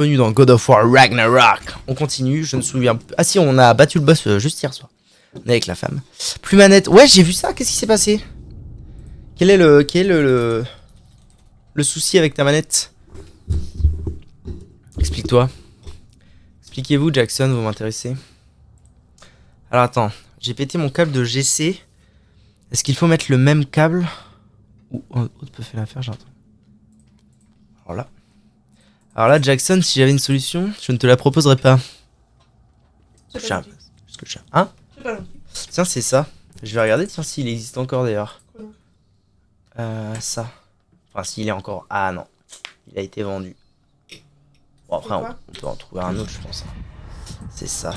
Bienvenue dans God of War Ragnarok. On continue, je ne me souviens plus. Ah si, on a battu le boss juste hier soir. On est avec la femme. Plus manette. Ouais, j'ai vu ça, qu'est-ce qui s'est passé? Quel est le souci avec ta manette? Explique-toi. Expliquez-vous, Jackson, vous m'intéressez. Alors attends, j'ai pété mon câble de GC. Est-ce qu'il faut mettre le même câble? Ou autre peut faire l'affaire, j'entends. Alors là, Jackson, si j'avais une solution, je ne te la proposerais pas. Hein? Tiens, c'est ça. Je vais regarder, tiens, s'il existe encore d'ailleurs. Ça. Enfin, s'il est encore... Ah non. Il a été vendu. Bon, après, on peut en trouver un autre, je pense. C'est ça.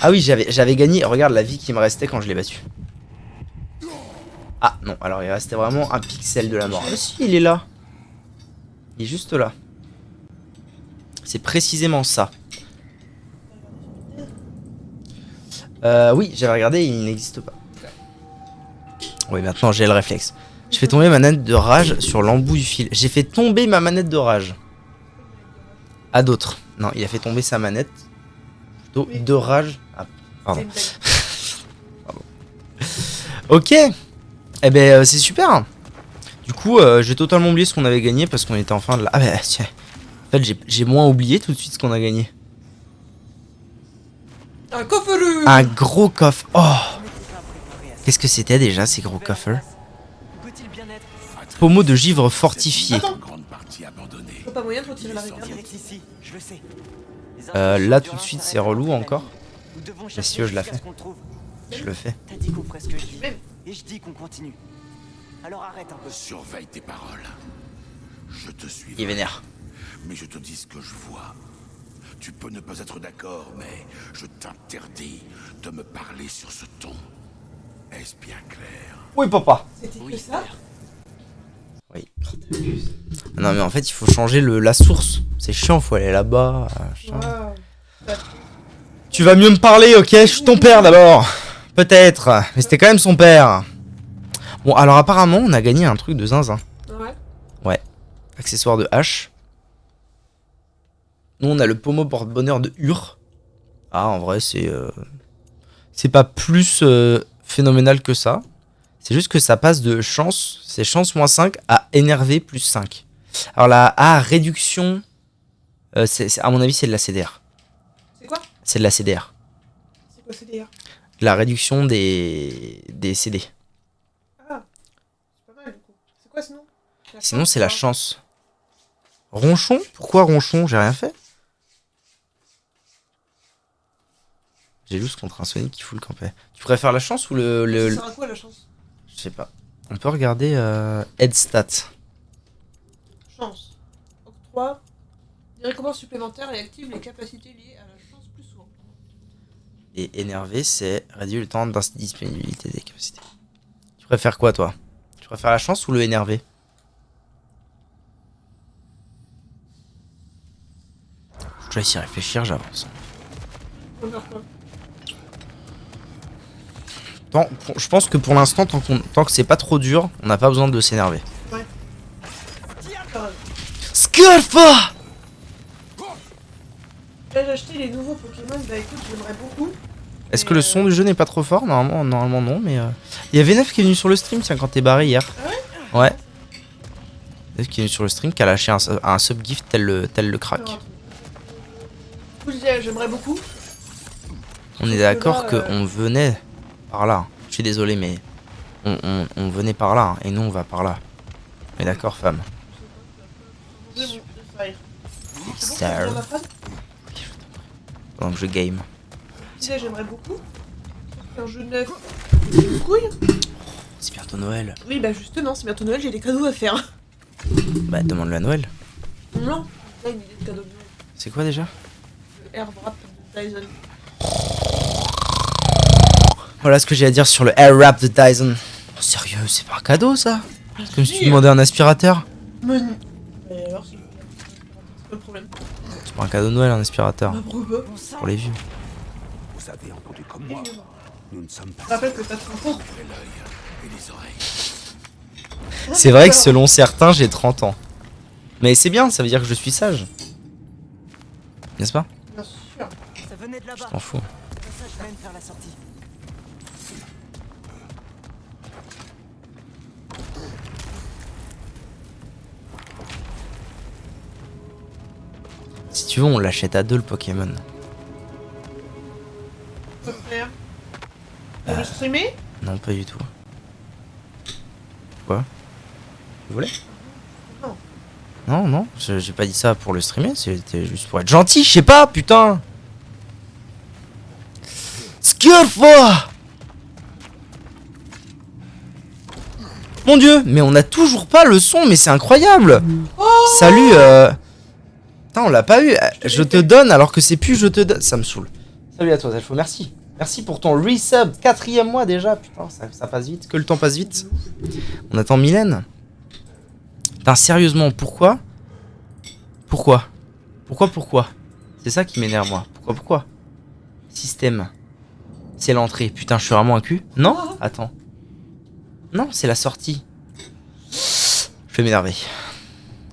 Ah oui, j'avais gagné. Regarde la vie qui me restait quand je l'ai battu. Ah non, alors il restait vraiment un pixel de la mort. Ah si, il est là. Il est juste là. C'est précisément ça. Oui, j'avais regardé, il n'existe pas. Oui, maintenant j'ai le réflexe. Je fais tomber ma manette de rage sur l'embout du fil. J'ai fait tomber ma manette de rage. À d'autres. Non, il a fait tomber sa manette. Plutôt de rage. Ah, pardon. Pardon. Ok. Eh ben, c'est super. Du coup, j'ai totalement oublié ce qu'on avait gagné parce qu'on était en fin de la... Ah bah tiens. En fait, j'ai moins oublié tout de suite ce qu'on a gagné. Un coffre. Un gros coffre. Oh. Qu'est-ce que c'était déjà ces gros coffres? Pommeau de givre fortifié. Pas moyen de retirer la réserve. Là tout de suite c'est relou encore. Messieurs, je la fais. Je le fais. T'as dit qu'on ferait ce que je dis. Et je dis qu'on continue. Alors arrête un peu. Surveille tes paroles. Je te suis. Il est vénère. Mais je te dis ce que je vois. Tu peux ne pas être d'accord, mais je t'interdis de me parler sur ce ton. Est-ce bien clair? Oui, papa. C'était que ça? Oui. Non, mais en fait, il faut changer la source. C'est chiant, faut aller là-bas. Wow. Tu vas mieux me parler, ok? Je suis ton père d'abord. Peut-être. Mais c'était quand même son père. Bon, alors apparemment, on a gagné un truc de zinzin. Ouais. Ouais. Accessoire de hache. Nous, on a le pommeau porte-bonheur de Ur. Ah, en vrai, c'est pas plus phénoménal que ça. C'est juste que ça passe de chance, c'est chance moins 5 à énervé plus 5. Alors là, réduction, à mon avis, c'est de la CDR. C'est quoi? C'est de la CDR. C'est quoi CDR? La réduction des CD. Ah, c'est pas mal du coup. C'est quoi sinon? Sinon, c'est la chance. Ronchon? Pourquoi ronchon? J'ai rien fait. J'ai juste contre un Sonic qui fout le campé. Tu préfères la chance ou le... Ça sert à quoi la chance? Je sais pas. On peut regarder Head Stat. Chance. Octroi. Des récompenses supplémentaires et active les capacités liées à la chance plus souvent. Et énervé, c'est réduire le temps d'indisponibilité des capacités. Tu préfères quoi, toi? Tu préfères la chance ou le énervé? Je te laisse y réfléchir, j'avance. Je pense que pour l'instant, tant que c'est pas trop dur, on n'a pas besoin de s'énerver. Ouais. Scarfa! Là, j'ai acheté les nouveaux Pokémon. Bah écoute, j'aimerais beaucoup. Est-ce que le son du jeu n'est pas trop fort? Normalement non, mais... Il y a V9 qui est venu sur le stream, tiens, quand t'es barré hier. Ah ouais? Ouais. V9 qui est venu sur le stream, qui a lâché un sub-gift tel le crack. Du coup, je disais, j'aimerais beaucoup. On est d'accord qu'on venait par là. Je suis désolé, mais on venait par là, et nous on va par là. Mais d'accord, femme. Star. Donc je game. Je disais, j'aimerais beaucoup. Un jeu neuf. C'est une couille. C'est bientôt Noël. Oui, bah justement, c'est bientôt Noël, j'ai des cadeaux à faire. Bah demande-le à Noël. Non, là, une idée de cadeau de Noël. C'est quoi déjà? Le Air Wrap de Dyson. Voilà ce que j'ai à dire sur le Air Wrap de Dyson. Oh, sérieux, c'est pas un cadeau ça? C'est comme si tu demandais un aspirateur. Mais alors, c'est pas le problème. C'est pas un cadeau de Noël, un aspirateur. Bah, pourquoi pas? Pour les vieux. Vous avez entendu comme moi. Nous ne sommes pas Je rappelle que t'as 30 ans. l'œil et les oreilles. C'est vrai que selon certains, j'ai 30 ans. Mais c'est bien, ça veut dire que je suis sage. N'est-ce pas? Bien sûr. Ça venait de là-bas. Je t'en fous. Le passage mène vers la sortie. Si tu veux, on l'achète à 2 le Pokémon. Faut faire. Pour le streamer? Non, pas du tout. Quoi? Tu voulais? Non. Non, non, j'ai pas dit ça pour le streamer, c'était juste pour être gentil, je sais pas, putain! Skirfa! Mon dieu, mais on a toujours pas le son, mais c'est incroyable! Salut, Putain, on l'a pas eu. Je te donne alors que c'est plus je te donne. Ça me saoule. Salut à toi, Zelfo, merci. Merci pour ton resub. 4e mois déjà. Putain, ça passe vite. Que le temps passe vite. On attend Mylène. Putain, sérieusement, pourquoi? Pourquoi? Pourquoi? C'est ça qui m'énerve, moi. Pourquoi? Système. C'est l'entrée. Putain, je suis vraiment un cul. Non? Attends. Non, c'est la sortie. Je vais m'énerver.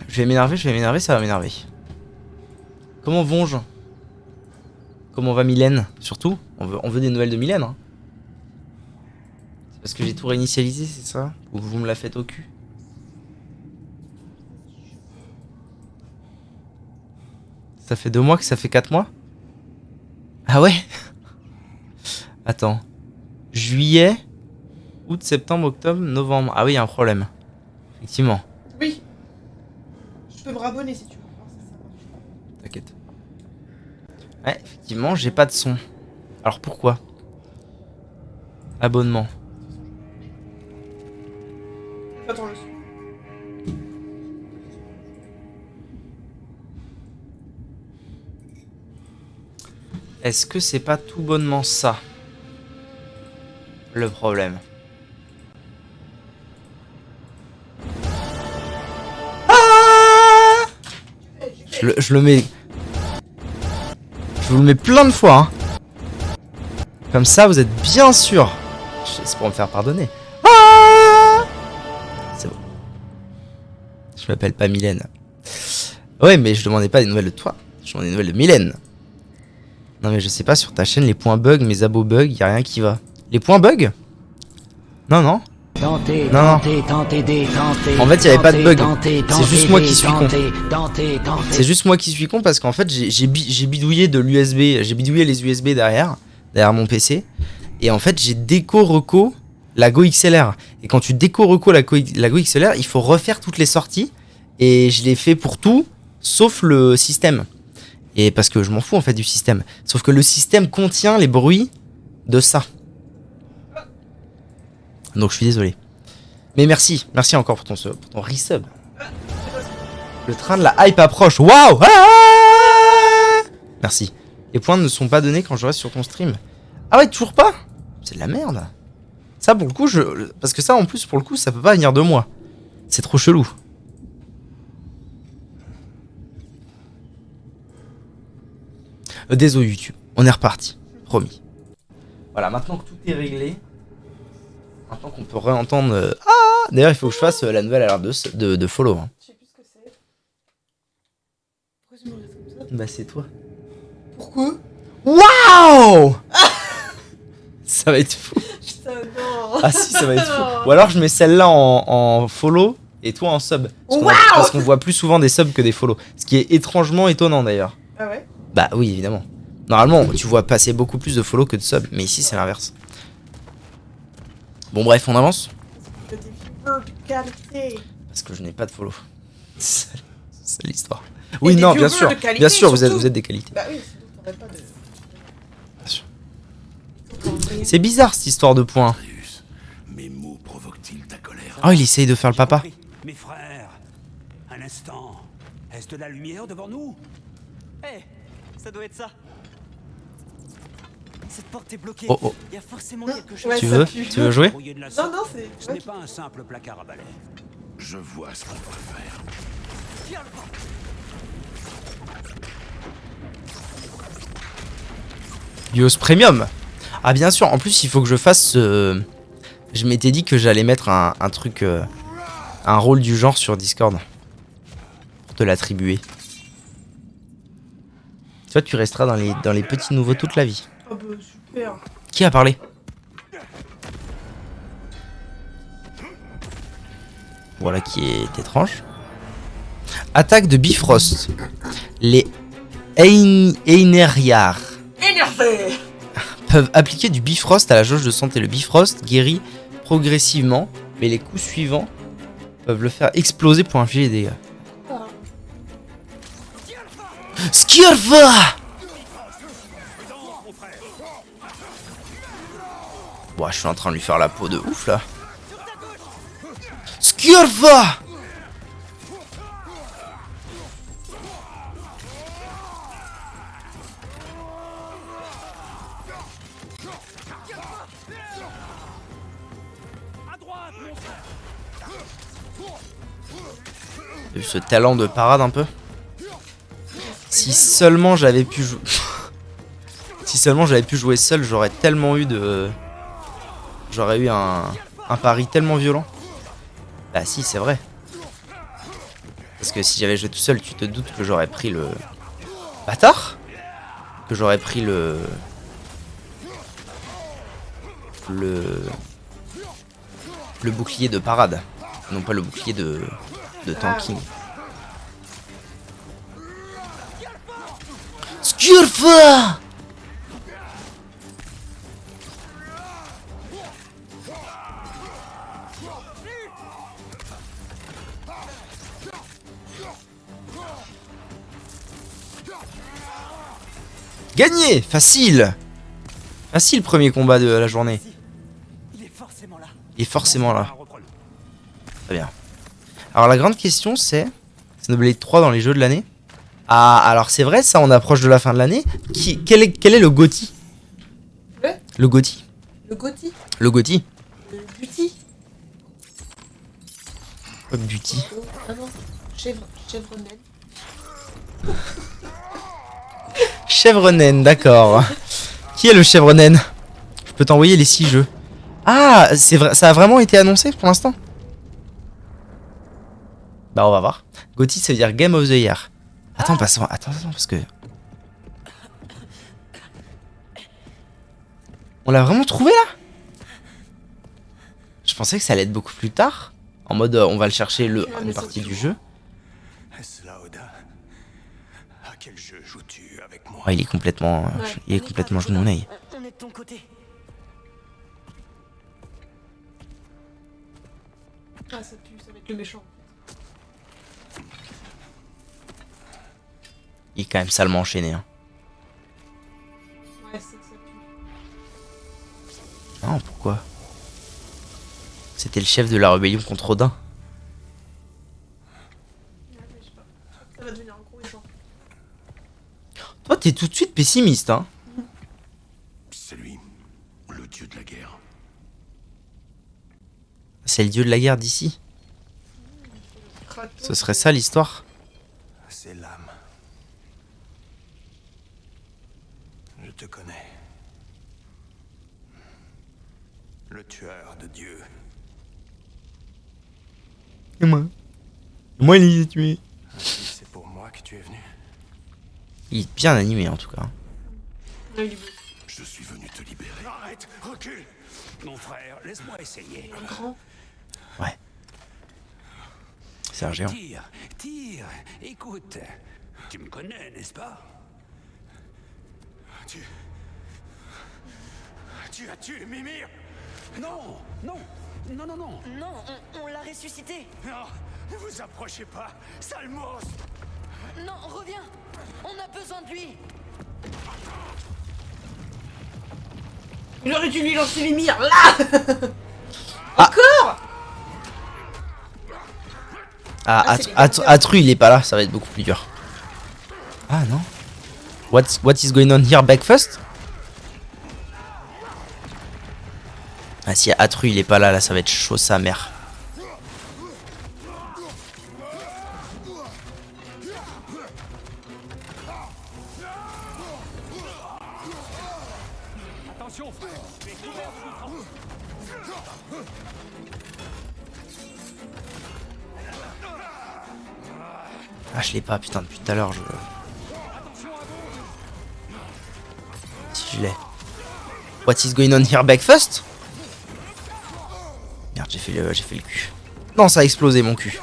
Je vais m'énerver, ça va m'énerver. Comment vont-je? Comment va Mylène? Surtout, on veut des nouvelles de Mylène. Hein. C'est parce que j'ai tout réinitialisé, c'est ça? Ou vous me la faites au cul? Ça fait 2 mois que ça fait 4 mois? Ah ouais? Attends. Juillet, août, septembre, octobre, novembre. Ah oui, il y a un problème. Effectivement. Oui. Je peux me rabonner si tu veux. T'inquiète. Ouais, effectivement, j'ai pas de son. Alors pourquoi? Abonnement. Attends le son. Est-ce que c'est pas tout bonnement ça? Le problème. Je le mets. Je vous le mets plein de fois. Hein. Comme ça, vous êtes bien sûr. C'est pour me faire pardonner. Ah, c'est bon. Je m'appelle pas Mylène. Ouais, mais je demandais pas des nouvelles de toi. Je demandais des nouvelles de Mylène. Non, mais je sais pas, sur ta chaîne, les points bug, mes abos bug, y a rien qui va. Les points bug? Non, non. Tentez, Non. tentez, tentez, tentez. En fait, il y avait pas de bug. Tentez, C'est juste moi qui suis con. tentez, tentez, tentez. C'est juste moi qui suis con parce qu'en fait j'ai bidouillé de l'USB, j'ai bidouillé les USB derrière mon PC et en fait j'ai déco-reco la Go XLR et quand tu déco-reco la Go XLR il faut refaire toutes les sorties et je l'ai fait pour tout sauf le système et parce que je m'en fous en fait du système sauf que le système contient les bruits de ça donc je suis désolé mais merci encore pour ton resub. Le train de la hype approche. Waouh! Merci. Les points ne sont pas donnés quand je reste sur ton stream. Ah ouais, toujours pas? C'est de la merde. Ça pour le coup, parce que ça en plus pour le coup, ça peut pas venir de moi. C'est trop chelou. Désolé YouTube. On est reparti. Promis. Voilà, maintenant que tout est réglé. Maintenant qu'on peut réentendre. D'ailleurs, il faut que je fasse la nouvelle alerte de follow. Hein. Je sais plus ce que c'est. Pourquoi tu me regardes comme ça? Bah c'est toi. Pourquoi? Waouh! Ça va être fou. Putain, non. Ah si, ça va être fou. Ou alors je mets celle-là en follow et toi en sub. Parce qu'on voit plus souvent des subs que des follow. Ce qui est étrangement étonnant d'ailleurs. Ah ouais? Bah oui, évidemment. Normalement, tu vois passer beaucoup plus de follow que de sub. Mais ici, c'est l'inverse. Bon bref, on avance. Que des viewers de qualité. Parce que je n'ai pas de follow. C'est l'histoire. Oui, des non, bien viewers sûr. de qualité, Bien sûr, vous surtout. êtes des qualités. Bah oui, sinon t'aurais pas de. Bien sûr. C'est bizarre cette histoire de points. Atreus, mes mots provoquent-ils ta colère? Oh, il essaye de faire le papa. Mes frères, un instant. Est-ce de la lumière devant nous? Hé, ça doit être ça. Cette porte est bloquée. Oh, oh. Il y a forcément quelque chose. Ouais, Tu ça veux pue. Tu veux jouer? Brouillé de la Non, sorte. non, c'est. Ce n'est pas un simple placard à balai. Je vois ce qu'on doit faire. Tiens le vent. Bios Premium. Ah bien sûr, en plus il faut que je fasse je m'étais dit que j'allais mettre un truc un rôle du genre sur Discord. te l'attribuer. Toi, tu resteras dans les petits nouveaux toute la vie. Oh bah super. Qui a parlé? Voilà qui est étrange. Attaque de Bifrost. Les Einherjar Énervé. peuvent appliquer du Bifrost à la jauge de santé. Le Bifrost guérit progressivement, mais les coups suivants peuvent le faire exploser pour infliger des dégâts. Ah. Skirva! Bon, je suis en train de lui faire la peau de ouf là. Skirva! T'as vu ce talent de parade un peu? Si seulement j'avais pu jouer. Si seulement j'avais pu jouer seul, j'aurais tellement eu de. J'aurais eu un pari tellement violent. Bah si, c'est vrai. Parce que si j'avais joué tout seul, tu te doutes que j'aurais pris le... Bâtard? Que j'aurais pris le bouclier de parade. Non pas le bouclier de tanking. Skirva! Gagné! Facile! Facile premier combat de la journée. Il est forcément là. Il est forcément là. Très bien. Alors la grande question c'est... Xenoblade 3 dans les jeux de l'année. Ah, alors c'est vrai ça, on approche de la fin de l'année. Quel est le GOTY? Ouais. Le GOTY. Le Gotti. Le GOTY. Le Buty. Quoi Beauty? Ah non. Chèvre naine. Chèvre naine, d'accord. Qui est le chèvre naine? Je peux t'envoyer les 6 jeux. Ah, c'est vrai, ça a vraiment été annoncé pour l'instant? Bah on va voir. GOTY ça veut dire Game of the Year. Attends, attends, parce que... On l'a vraiment trouvé là? Je pensais que ça allait être beaucoup plus tard. En mode on va le chercher une partie du jeu. Est-ce là, Oda? À quel jeu joues-tu avec moi? Oh, il est complètement... il est complètement genouillé. On est de ton côté. Ah ça pue, ça va être le méchant. Il est quand même salement enchaîné. Hein. Ouais, c'est que ça pue. Non, pourquoi? C'était le chef de la rébellion contre Odin. Ouais, mais je sais pas. Ça va devenir un gros méchant. Toi, t'es tout de suite pessimiste, hein? C'est lui, le dieu de la guerre. C'est le dieu de la guerre d'ici. Kratos, Ce serait ça l'histoire? C'est l'âme. Je te connais. Le tueur de Dieu. Et moi? Moi, il les a tués. C'est pour moi que tu es venu. Il est bien animé en tout cas. Ouais, il est beau. Je suis venu te libérer. Arrête, recule. Mon frère, laisse-moi essayer. Un grand. Ouais. C'est un géant. Tire. Écoute, tu me connais, n'est-ce pas? Tu as tué Mimir? Non. Non, on l'a ressuscité. Non, ne vous approchez pas, sale monstre. Non, reviens. On a besoin de lui. Il aurait dû lui lancer les mires là. Encore. Ah, c'est les Atru il est pas là, ça va être beaucoup plus dur. Ah non. What is going on here, breakfast? Ah si Atru il est pas là, là ça va être chaud sa mère. Attention, frère. Tu es couvert de souffrance. Ah, je l'ai pas, putain, depuis tout à l'heure, je... Si je l'ai. What is going on here, breakfast? Merde, j'ai fait le cul. Non, ça a explosé mon cul.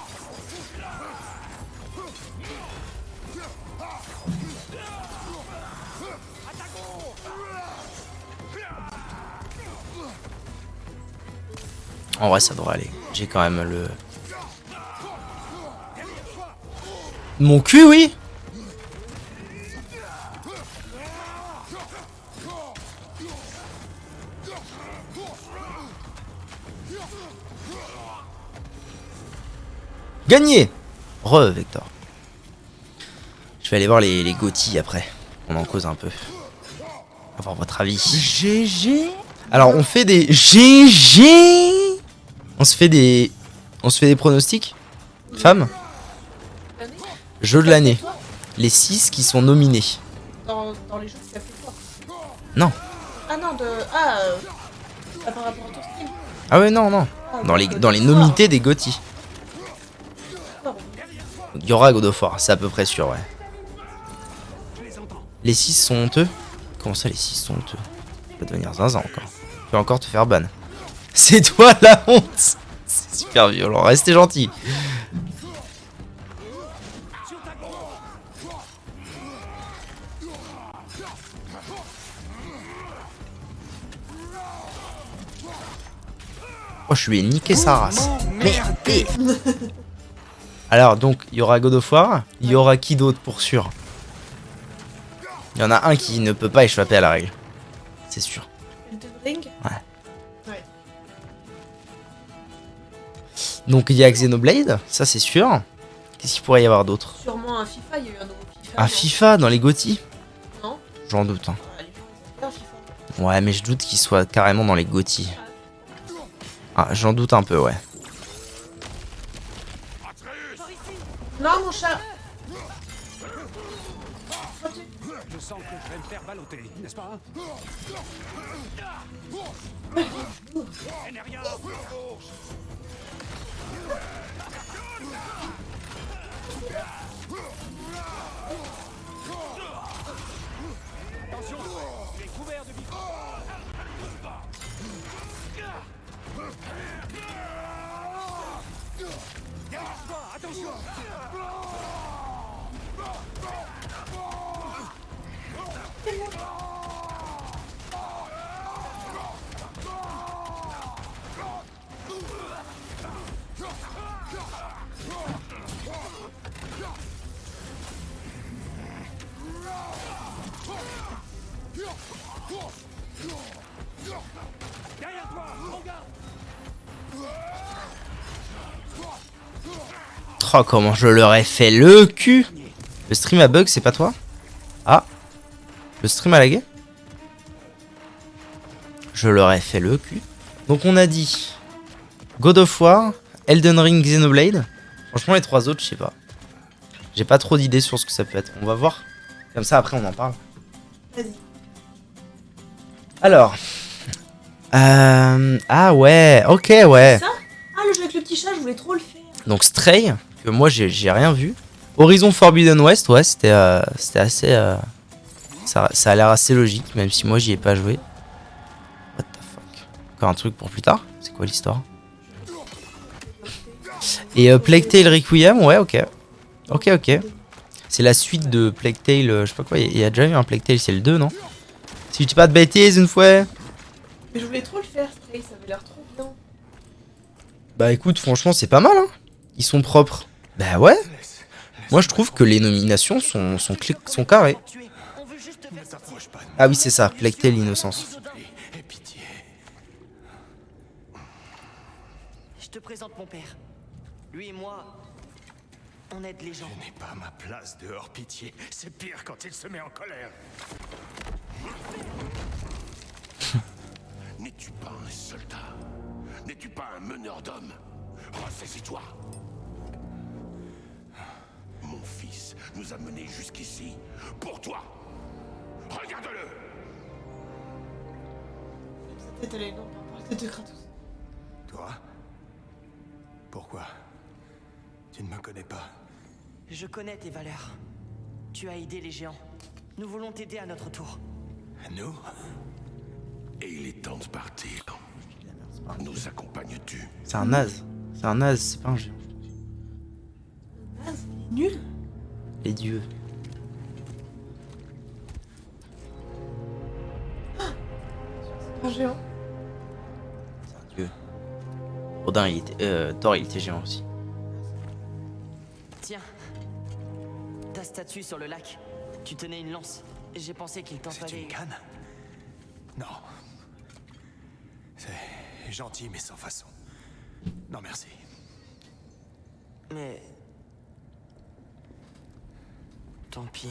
En vrai, ça devrait aller. J'ai quand même le... Mon cul, oui. Gagné. Vector. Je vais aller voir les GOTY après. On en cause un peu. Avoir votre avis. GG. Alors, on fait des GG. On se fait des pronostics. Femmes. Jeu de l'année. Les 6 qui sont nominés. Dans les jeux que tu as fait toi. Non. Ah non, par rapport à ton stream. Ah ouais, non, non. Ah, Dans les nomités des GOTY. Pardon. Il y aura God of War, c'est à peu près sûr, ouais. Les 6 sont honteux. Comment ça, les 6 sont honteux? Tu vas devenir zinzin encore. Tu vas encore te faire ban. C'est toi la honte. C'est super violent, restez gentil. Oh, je lui ai niqué sa race. Merde. Alors, donc, il y aura God of War. Il y aura qui d'autre pour sûr? Il y en a un qui ne peut pas échapper à la règle. C'est sûr. Elden Ring. Ouais. Donc, il y a Xenoblade. Ça, c'est sûr. Qu'est-ce qu'il pourrait y avoir d'autre? Sûrement un FIFA, il y a eu un nouveau FIFA. Un FIFA dans les GOTY? Non. J'en doute. Hein. Ah, les gens, ils aiment bien FIFA. Ouais, mais je doute qu'il soit carrément dans les GOTY. Ah, j'en doute un peu, ouais. Non, mon chat. Je sens que je vais me faire balloter, n'est-ce pas? Eneria. Attention, il est couvert de micro. Attention. Derrière toi, regarde. Oh, comment je leur ai fait le cul. Le stream a bug, c'est pas toi? Ah. Le stream a lagué? Je leur ai fait le cul. Donc on a dit God of War, Elden Ring, Xenoblade. Franchement les 3 autres, je sais pas. J'ai pas trop d'idées sur ce que ça peut être. On va voir. Comme ça après on en parle. Vas-y. Alors. Ah ouais, ok ouais. Ça? Ah, le jeu avec le petit chat, je voulais trop le faire. Donc Stray, que moi j'ai rien vu. Horizon Forbidden West, ouais, c'était assez... ça a l'air assez logique, même si moi j'y ai pas joué. What the fuck. Encore un truc pour plus tard? C'est quoi l'histoire? Et Plague Tale Requiem, ouais, ok. Ok. C'est la suite de Plague Tale, je sais pas quoi, il y a déjà eu un Plague Tale, c'est le 2, non? Si je dis pas de bêtises une fois. Mais je voulais trop le faire, Stray, ça avait l'air trop bien. Bah écoute, franchement c'est pas mal, hein. Ils sont propres. Bah ouais. Moi je trouve que les nominations sont carrées. Ah oui c'est ça, Plague Tale Innocence. Je te présente mon père. Lui et moi, on aide les gens. Je n'ai pas ma place dehors, pitié. C'est pire quand il se met en colère. N'es-tu pas un soldat? N'es-tu pas un meneur d'hommes? Ressaisis-toi. Mon fils nous a menés jusqu'ici pour toi. Regarde-le. Cette tête, elle est énorme par rapport à la tête de Kratos. Toi? Pourquoi? Tu ne me connais pas. Je connais tes valeurs. Tu as aidé les géants. Nous voulons t'aider à notre tour. Nous? Et il est temps de partir. Nous accompagnes-tu? C'est un naze. C'est un naze, c'est pas un géant. Naze, il est nul. Les dieux. Un géant. C'est un dieu. Odin, il était. Thor, il était géant aussi. Tiens. Ta statue sur le lac. Tu tenais une lance. J'ai pensé qu'il t'en C'est fallait... une canne? Non. C'est gentil, mais sans façon. Non, merci. Mais... Tant pis.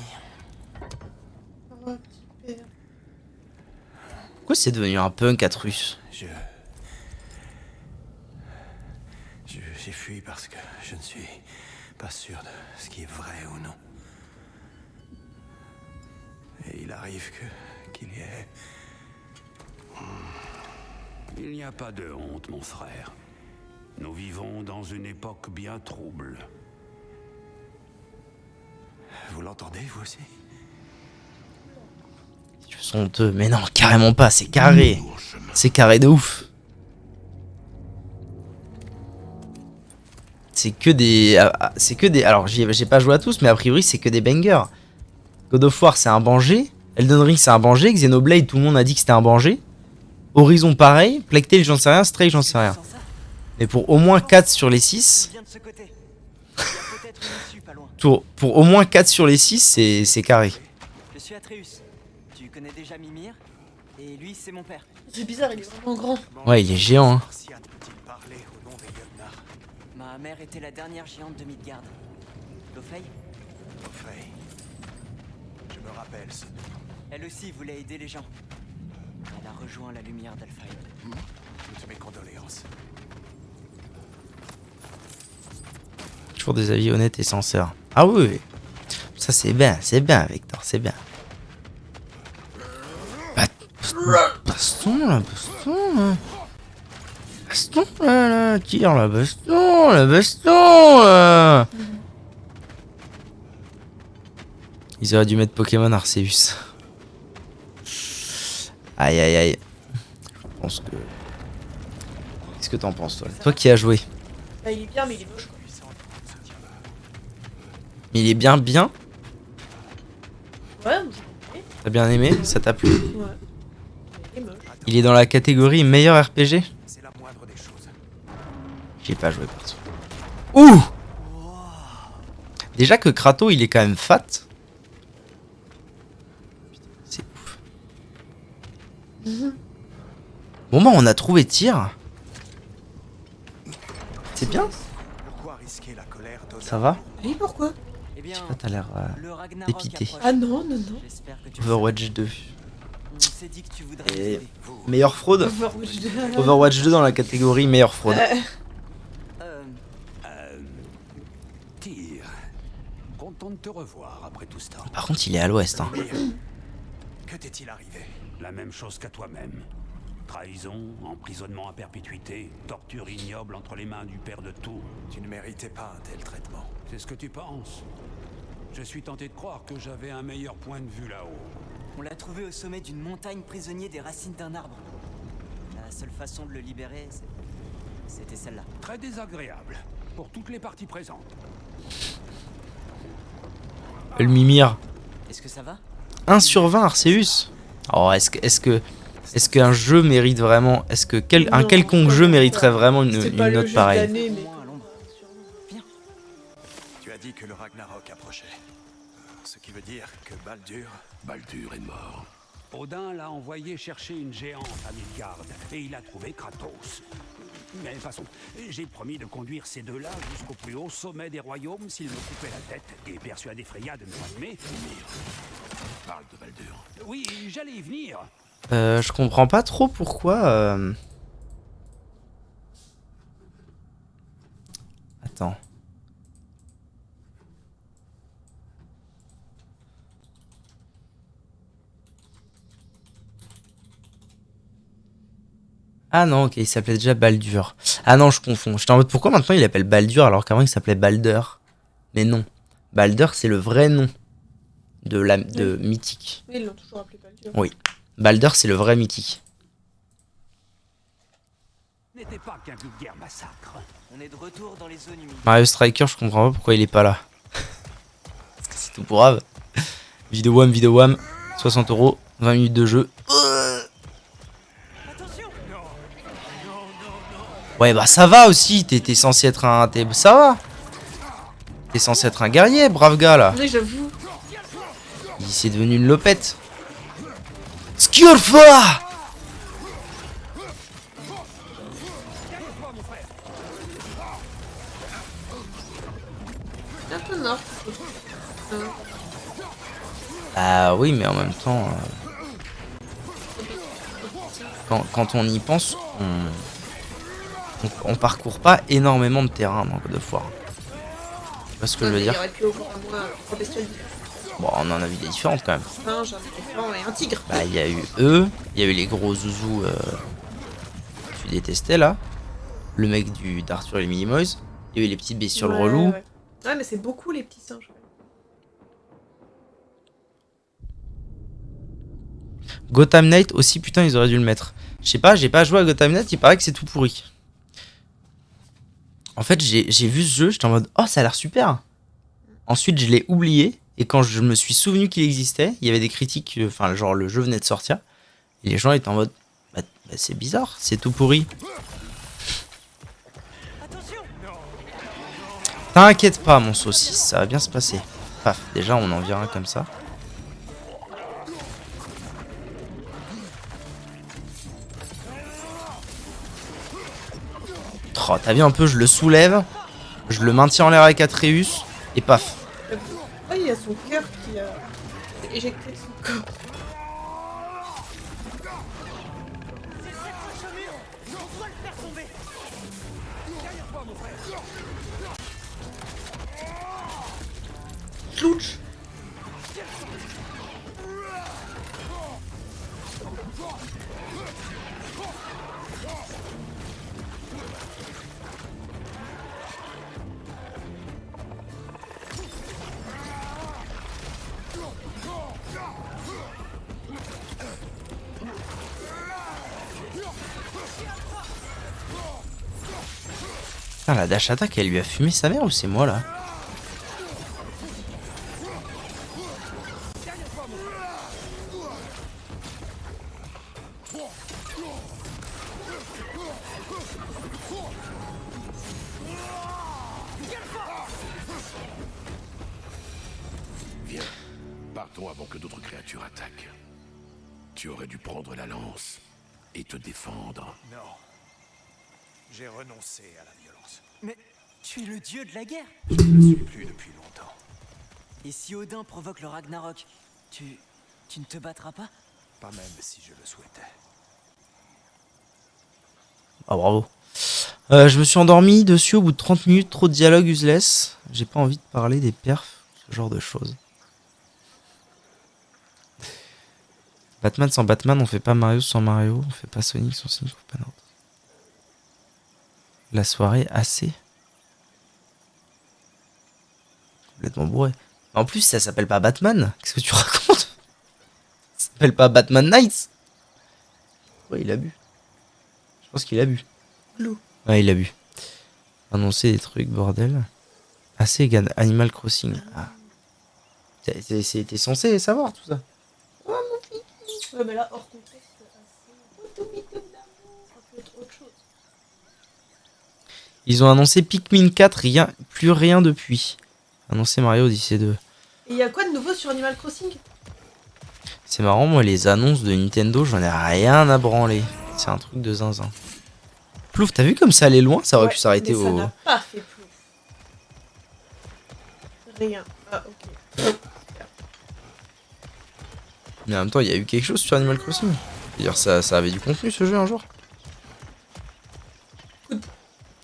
Oh, petit père. Pourquoi c'est devenu un punk Atrus? J'ai fui parce que je ne suis pas sûr de ce qui est vrai ou non. Et il arrive qu'il y ait... Il n'y a pas de honte, mon frère. Nous vivons dans une époque bien trouble. Vous l'entendez, vous aussi? Ils sont honteux. Mais non, carrément pas, c'est carré. C'est carré de ouf. C'est que des... Alors, j'ai pas joué à tous, mais a priori, c'est que des bangers. God of War, c'est un banger. Elden Ring, c'est un banger. Xenoblade, tout le monde a dit que c'était un banger. Horizon, pareil. Plague Tale, j'en sais rien. Stray, j'en sais rien. Mais pour au moins 4 sur les 6... Viens de ce côté. Il y a peut-être une issue pas loin. Pour au moins 4 sur les 6, c'est carré. Je suis Atreus. Tu connais déjà Mimir? Et lui, c'est mon père. C'est bizarre, il est vraiment grand. Ouais, il est géant, hein. Martial peut-il parler au nom des Jötnar? Ma mère était la dernière géante de Midgard. Lofei? Lofei. Je me rappelle ce nom. Elle aussi voulait aider les gens. Elle a rejoint la lumière d'Alfheim. Toutes mes condoléances. Toujours des avis honnêtes et sincères. Ah oui, oui. Ça c'est bien, Victor, c'est bien. Baston là, baston là. Baston là, tire la baston là. Ils auraient dû mettre Pokémon Arceus. Aïe aïe aïe. Je pense que... Qu'est-ce que t'en penses toi? Toi qui as joué. Bah, il est bien, mais il est moche, quoi. Mais il est bien. Ouais, T'as bien aimé? Ça t'a plu? ouais. Il est moche. Il est dans la catégorie meilleur RPG? C'est la moindre des choses. J'ai pas joué perso. Ouh! Déjà que Kratos il est quand même fat. C'est ouf. Bon bah on a trouvé tir. C'est bien? Pourquoi risquer la colère d'Odin? Ça va? Oui, pourquoi? Eh bien, Ah, t'as l'air le Ragnarok dépité. approche. Ah non, non, non. J'espère que tu Overwatch 2. On s'est dit que tu voudrais nous Et aider. meilleure fraude? Overwatch 2. Overwatch 2 dans la catégorie meilleure fraude. Tyr, content de te revoir après tout ce temps. Par contre il est à l'ouest hein. Que t'est-il arrivé? La même chose qu'à toi-même. Trahison, emprisonnement à perpétuité, torture ignoble entre les mains du père de tout. Tu ne méritais pas un tel traitement. C'est ce que tu penses? Je suis tenté de croire que j'avais un meilleur point de vue là-haut. On l'a trouvé au sommet d'une montagne prisonnier des racines d'un arbre. La seule façon de le libérer, c'était celle-là. Très désagréable pour toutes les parties présentes. Le Mimir. Est-ce que ça va? 1 sur 20 Arceus. Oh est-ce qu'un jeu mérite vraiment... Est-ce que un Non, quelconque pas jeu le mériterait jeu. vraiment C'est une pas le note jeu de pareille? l'année, mais... Au moins à l'ombre. Tu as dit que le Ragnarok approchait. Ce qui veut dire que Baldur... Baldur est mort. Odin l'a envoyé chercher une géante à Midgard et il a trouvé Kratos. Mais passons, j'ai promis de conduire ces deux-là jusqu'au plus haut sommet des royaumes s'ils me coupaient la tête et persuader Freya de me rallumer. Parle de Baldur. Oui, j'allais y venir. Je comprends pas trop pourquoi... Attends. Ah non, ok, il s'appelait déjà Baldur. Ah non, je confonds. J'étais en mode pourquoi maintenant il appelle Baldur alors qu'avant il s'appelait Balder? Mais non. Balder, c'est le vrai nom de Mythique. Oui, ils l'ont toujours appelé Baldur. Oui. Balder, c'est le vrai Mythique. N'était pas qu'un vulgaire massacre. On est de retour dans les zones humides. Mario Striker, je comprends pas pourquoi il est pas là. Parce que c'est tout pour grave. Vidéo wham, 60 €, 20 minutes de jeu. Attention! Ouais, bah ça va aussi, t'es censé être un... Ça va. T'es censé être un guerrier, brave gars, là. Oui, j'avoue. Il s'est devenu une lopette. Skjolfa! C'est un peu nord. Ah oui, mais en même temps... Quand on y pense, on parcourt pas énormément de terrain dans God of War. Tu vois ce que je veux Il y dire? aurait pu au moins 3 bestioles différentes. Bon, on en a vu des différentes quand même. Un singe, un éléphant et un tigre. Bah, il y a eu eux, il y a eu les gros zouzous que tu détestais là. Le mec d'Arthur et les Minimoys. Il y a eu les petites bestioles Ouais, reloues. ouais. Ouais, mais c'est beaucoup les petits singes. Gotham Knight aussi, putain, ils auraient dû le mettre. Je sais pas, j'ai pas joué à Gotham Knight, il paraît que c'est tout pourri. En fait, j'ai vu ce jeu, j'étais en mode, oh, ça a l'air super. Ensuite, je l'ai oublié, et quand je me suis souvenu qu'il existait, il y avait des critiques, enfin, genre, le jeu venait de sortir, et les gens étaient en mode, bah c'est bizarre, c'est tout pourri. Attention! T'inquiète pas, mon saucisse, ça va bien se passer. Paf, déjà, on en vire un comme ça. Oh, t'as vu un peu, je le soulève, je le maintiens en l'air avec Atreus, et paf. Ah, il y a son cœur qui a éjecté de son corps. Clouch. Putain, la dash attack, elle lui a fumé sa mère ou c'est moi là? Viens, partons avant que d'autres créatures attaquent. Tu aurais dû prendre la lance et te défendre. Non. J'ai renoncé à la violence. Mais tu es le dieu de la guerre! Je ne le suis plus depuis longtemps. Et si Odin provoque le Ragnarok, tu ne te battras pas? Pas même si je le souhaitais. Ah, bravo. Je me suis endormi dessus au bout de 30 minutes, trop de dialogue useless. J'ai pas envie de parler des perfs, ce genre de choses. Batman sans Batman, on fait pas Mario sans Mario, on fait pas Sonic sans Sonic, on fait pas n'importe. La soirée assez. Complètement bourré. En plus, ça s'appelle pas Batman. Qu'est-ce que tu racontes? Ça s'appelle pas Batman Nights. Ouais, il a bu. Je pense qu'il a bu. Glou. Ouais, il a bu. Annoncer des trucs, bordel. Assez égal. Animal Crossing. Ah. T'es censé savoir tout ça. Ouais, mais là, hors contexte, c'est ça peut être autre chose. Ils ont annoncé Pikmin 4, plus rien depuis. Annoncé Mario Odyssey 2. Et il y a quoi de nouveau sur Animal Crossing? C'est marrant, moi, les annonces de Nintendo, j'en ai rien à branler. C'est un truc de zinzin. Plouf, t'as vu comme ça allait loin? Ça aurait pu s'arrêter mais ça au... n'a pas fait plouf. Rien. Ah, ok. Mais en même temps, il y a eu quelque chose sur Animal Crossing. C'est-à-dire, ça avait du contenu, ce jeu, un jour.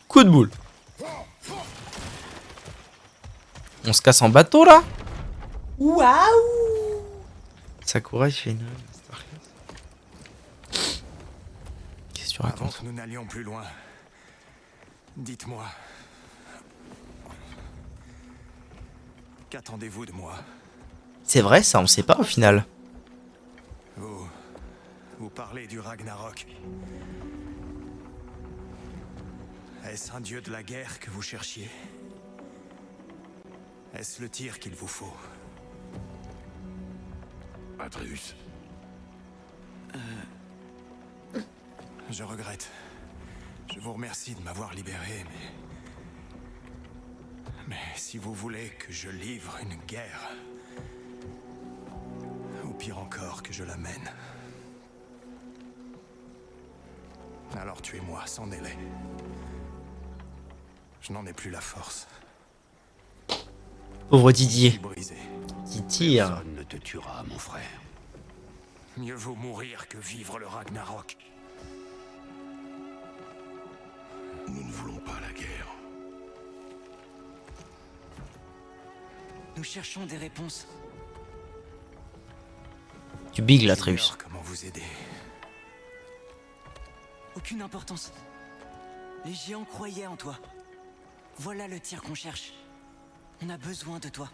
Coup de boule. On se casse en bateau, là? Waouh! Sakura, il fait une masterclass. Qu'est-ce que tu Avant racontes? que nous n'allions plus loin, dites-moi. Qu'attendez-vous de moi? C'est vrai ça, on sait pas au final. Vous parlez du Ragnarok. Est-ce un dieu de la guerre que vous cherchiez? Est-ce le tir qu'il vous faut? Atreus, Je regrette. Je vous remercie de m'avoir libéré, mais si vous voulez que je livre une guerre, ou pire encore, que je la mène, alors tuez-moi sans délai. Je n'en ai plus la force. Pauvre Je suis Didier, brisé. qui tire. Personne ne te tuera, mon frère. Mieux vaut mourir que vivre le Ragnarok. nous ne voulons pas la guerre. Nous cherchons des réponses. Tu bigles Atreus. J'ignore comment vous aider. Aucune importance. Les géants croyaient en toi. Voilà le tir qu'on cherche. On a besoin de toi.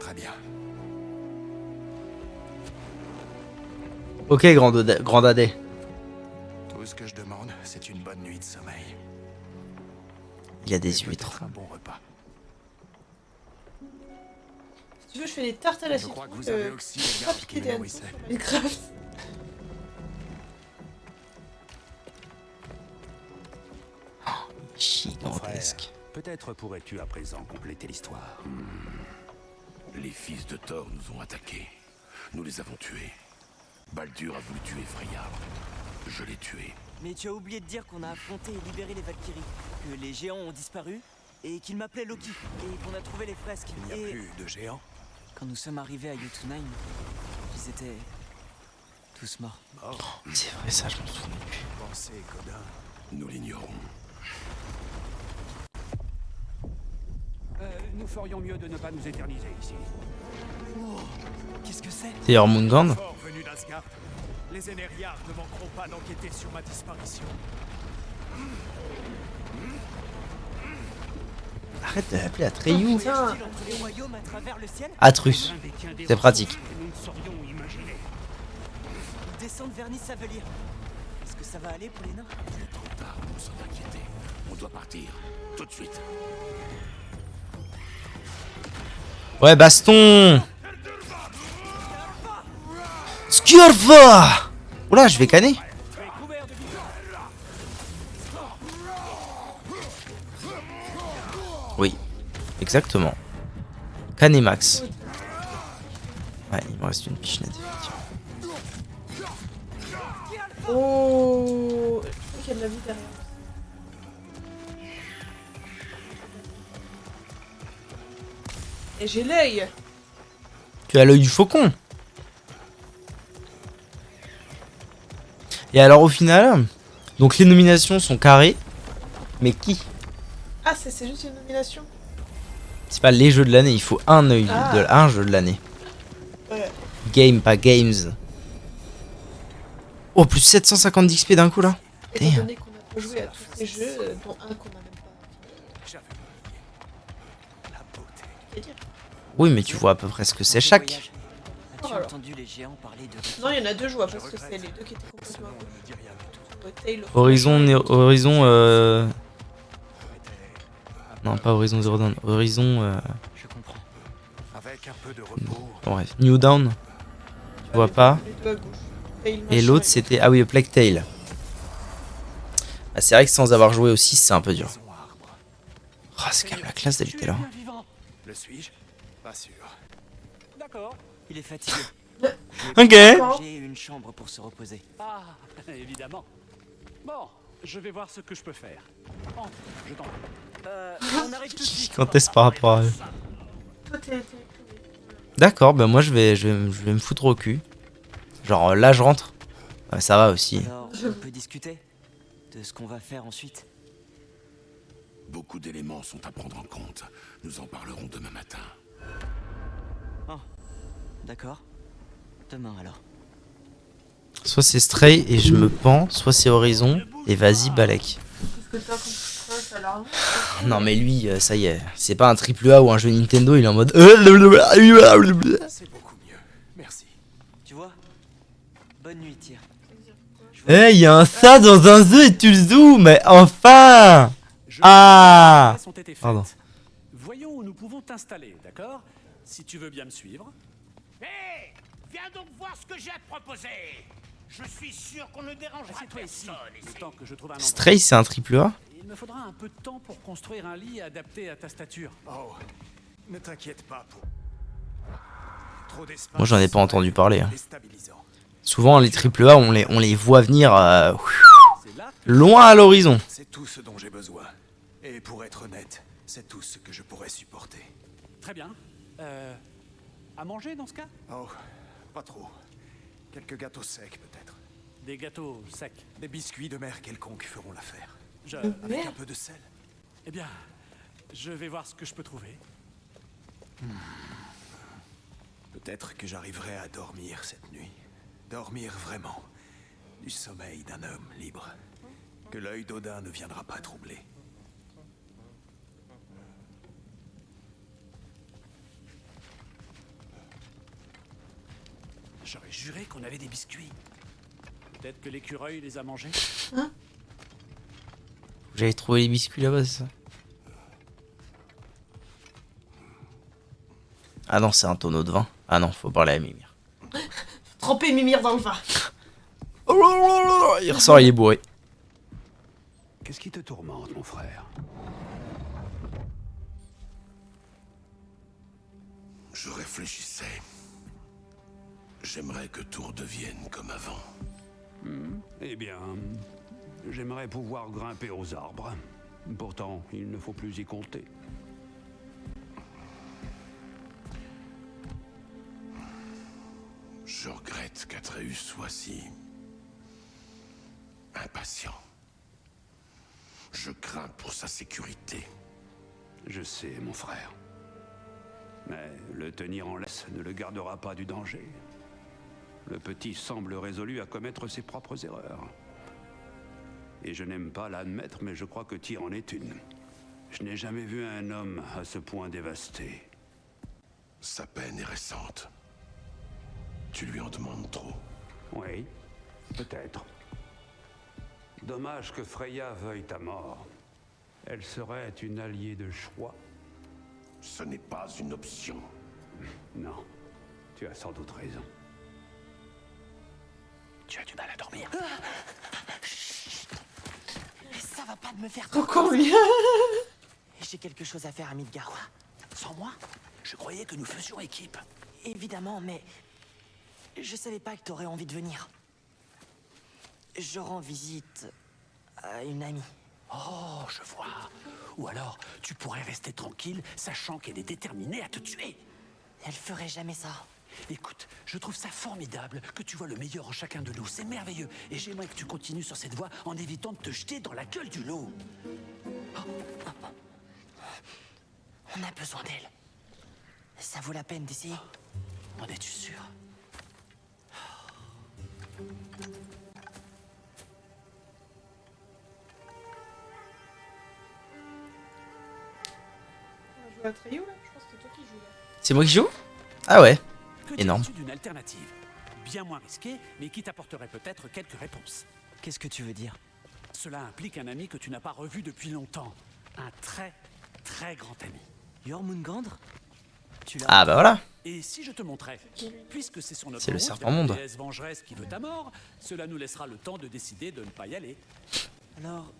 Très bien. Ok, grand dadé. Tout ce que je demande, c'est une bonne nuit de sommeil. Il y a des Et huîtres. peut-être un bon repas. Si tu veux, je fais des tartes à la Je citrouille. crois que vous avez aussi les pas gars piquer qui des nourrissaient. hannetons sur Minecraft. Gigantesque. Peut-être pourrais-tu à présent compléter l'histoire. Les fils de Thor nous ont attaqués. Nous les avons tués. Baldur a voulu tuer Freya. Je l'ai tué. Mais tu as oublié de dire qu'on a affronté et libéré les Valkyries, que les géants ont disparu, et qu'ils m'appelaient Loki, et qu'on a trouvé les fresques. Il n'y a Et plus de géants. quand nous sommes arrivés à Jotunheim, ils étaient tous morts. Mort. C'est vrai ça, je m'en souviens plus. Pensez, Godin. Nous l'ignorons. Nous ferions mieux de ne pas nous éterniser ici. Qu'est-ce que c'est? C'est Jormungand. Fort venu d'Asgard. Les Énériards ne manqueront pas d'enquêter sur ma disparition. Arrête de l'appeler Atreyu. Putain, Entre les royaumes à travers le ciel, Atrus. L'un détient des C'est pratique. ressources que nous ne saurions imaginer. ils descendent vers Nice-Savelir. Est-ce que ça va aller pour les nains? Il est trop tard pour s'en inquiéter. On doit partir. Tout de suite. Ouais, baston. Skjorva. Oula, je vais canner. Oui, exactement. Canner max. Ouais, il me reste une pichenette, effectivement. oh, je crois qu'il y a de la vie derrière. Et j'ai l'œil. Tu as l'œil du faucon. Et alors au final, donc les nominations sont carrées, mais qui? Ah, c'est juste une nomination. C'est pas les jeux de l'année, il faut un œil Ah. de un jeu de l'année. Ouais. Game, pas games. Oh, plus 750 d'XP d'un coup là. Étant Damn. donné qu'on a pas joué à tous ces jeux, dont un qu'on a même pas. J'avais oublié. La beauté. C'est dire. Oui, mais tu vois à peu près ce que c'est Dans ton chaque. voyage, Oh, as-tu alors. entendu les géants parler de... Non, il y en a deux, je vois pas Je ce que c'est. regrette. Les deux qui étaient complètement à Ne gauche. dit rien du tout. Tail of Horizon, Horizon, Était non pas Horizon Zero Dawn, Horizon, Je comprends. avec un peu de repos. bref, New Dawn, tu vois pas. Les deux à gauche. Tail Et machin, l'autre c'était, ah oui, Plague Tale. Ah, c'est vrai que sans avoir joué au 6 c'est un peu dur. Maison arbre. Ah, c'est quand même la classe d'habiter là. Bien vivant. Le suis-je? Pas sûr. D'accord. Il est fatigué. Ok. J'ai une chambre pour se reposer. Ah, évidemment. Bon, je vais voir ce que je peux faire. Entre, je t'en prie. On arrive tout de suite. Quand est-ce par rapport à eux? Toi, t'es. D'accord, bah moi je vais me foutre au cul. Genre là je rentre. Ouais, ça va aussi. Alors, on peut discuter de ce qu'on va faire ensuite. Beaucoup d'éléments sont à prendre en compte. Nous en parlerons demain matin. D'accord? Demain alors. Soit c'est Stray et je me pends, soit c'est Horizon et vas-y Balek. que t'as contre ça a l'air long. Non mais lui, ça y est, c'est pas un triple A ou un jeu Nintendo, il est en mode... C'est beaucoup mieux. Merci. Tu vois? Bonne nuit, Tyr. Eh, y a un ça dans un jeu et tu le zoomes, mais enfin. Ah. Les ont été faites. Pardon. Voyons où nous pouvons t'installer, d'accord? Si tu veux bien me suivre. Hé, viens donc voir ce que j'ai à te proposer. Je suis sûr qu'on ne dérangera Assieds-toi ici, personne le ici. temps que je trouve un endroit. Stray, c'est un triple A? Il me faudra un peu de temps pour construire un lit adapté à ta stature. Oh, ne t'inquiète pas pour... Trop d'espace. Moi, j'en ai pas entendu parler, hein. Déstabilisant. Souvent, les triple A, on les voit venir C'est là que loin à l'horizon. C'est tout ce dont j'ai besoin. Et pour être honnête, c'est tout ce que je pourrais supporter. Très bien. À manger dans ce cas? Oh, pas trop. Quelques gâteaux secs peut-être. Des gâteaux secs. Des biscuits de mer quelconques feront l'affaire. Je... Avec un peu de sel. Eh bien, je vais voir ce que je peux trouver. Peut-être que j'arriverai à dormir cette nuit. Dormir vraiment. Du sommeil d'un homme libre. Que l'œil d'Odin ne viendra pas troubler. J'aurais juré qu'on avait des biscuits. Peut-être que l'écureuil les a mangés. J'avais trouvé les biscuits là-bas, c'est ça? Ah non, c'est un tonneau de vin. Ah non, faut parler à Mimir. Tremper Mimir dans le vin. Il ressort, il est bourré. Qu'est-ce qui te tourmente, mon frère? Je réfléchissais. J'aimerais que tout redevienne comme avant. Eh bien, j'aimerais pouvoir grimper aux arbres. Pourtant, il ne faut plus y compter. Je regrette qu'Atreus soit si... impatient. Je crains pour sa sécurité. Je sais, mon frère. Mais le tenir en laisse ne le gardera pas du danger. Le petit semble résolu à commettre ses propres erreurs. Et je n'aime pas l'admettre, mais je crois que Tyr en est une. Je n'ai jamais vu un homme à ce point dévasté. Sa peine est récente. Tu lui en demandes trop. Oui, peut-être. Dommage que Freya veuille ta mort. Elle serait une alliée de choix. Ce n'est pas une option. Non, tu as sans doute raison. Tu as du mal à dormir. Ça va pas de me faire Encore lui. J'ai quelque chose à faire à Midgard. Sans moi? Je croyais que nous faisions équipe. Évidemment, mais... Je savais pas que t'aurais envie de venir. Je rends visite à une amie. Oh, je vois. Ou alors, tu pourrais rester tranquille, sachant qu'elle est déterminée à te tuer. Elle ferait jamais ça. Écoute, je trouve ça formidable que tu vois le meilleur en chacun de nous. C'est merveilleux. Et j'aimerais que tu continues sur cette voie en évitant de te jeter dans la gueule du loup. On a besoin d'elle. Ça vaut la peine d'essayer. En es-tu sûr? On joue à Trio là? Je pense que c'est toi qui joues là. C'est moi qui joue? Ah ouais. Que Énorme. dirais-tu d'une alternative? Bien moins risquée, mais qui t'apporterait peut-être quelques réponses. Qu'est-ce que tu veux dire? Cela implique un ami que tu n'as pas revu depuis longtemps. Un très, très grand ami. Jormungandr? Tu l'as... Ah bah voilà. Et si je te montrais, puisque c'est sur notre C'est le route serpent vers la monde. déesse vengeresse qui veut ta mort, cela nous laissera le temps de décider de ne pas y aller. Alors,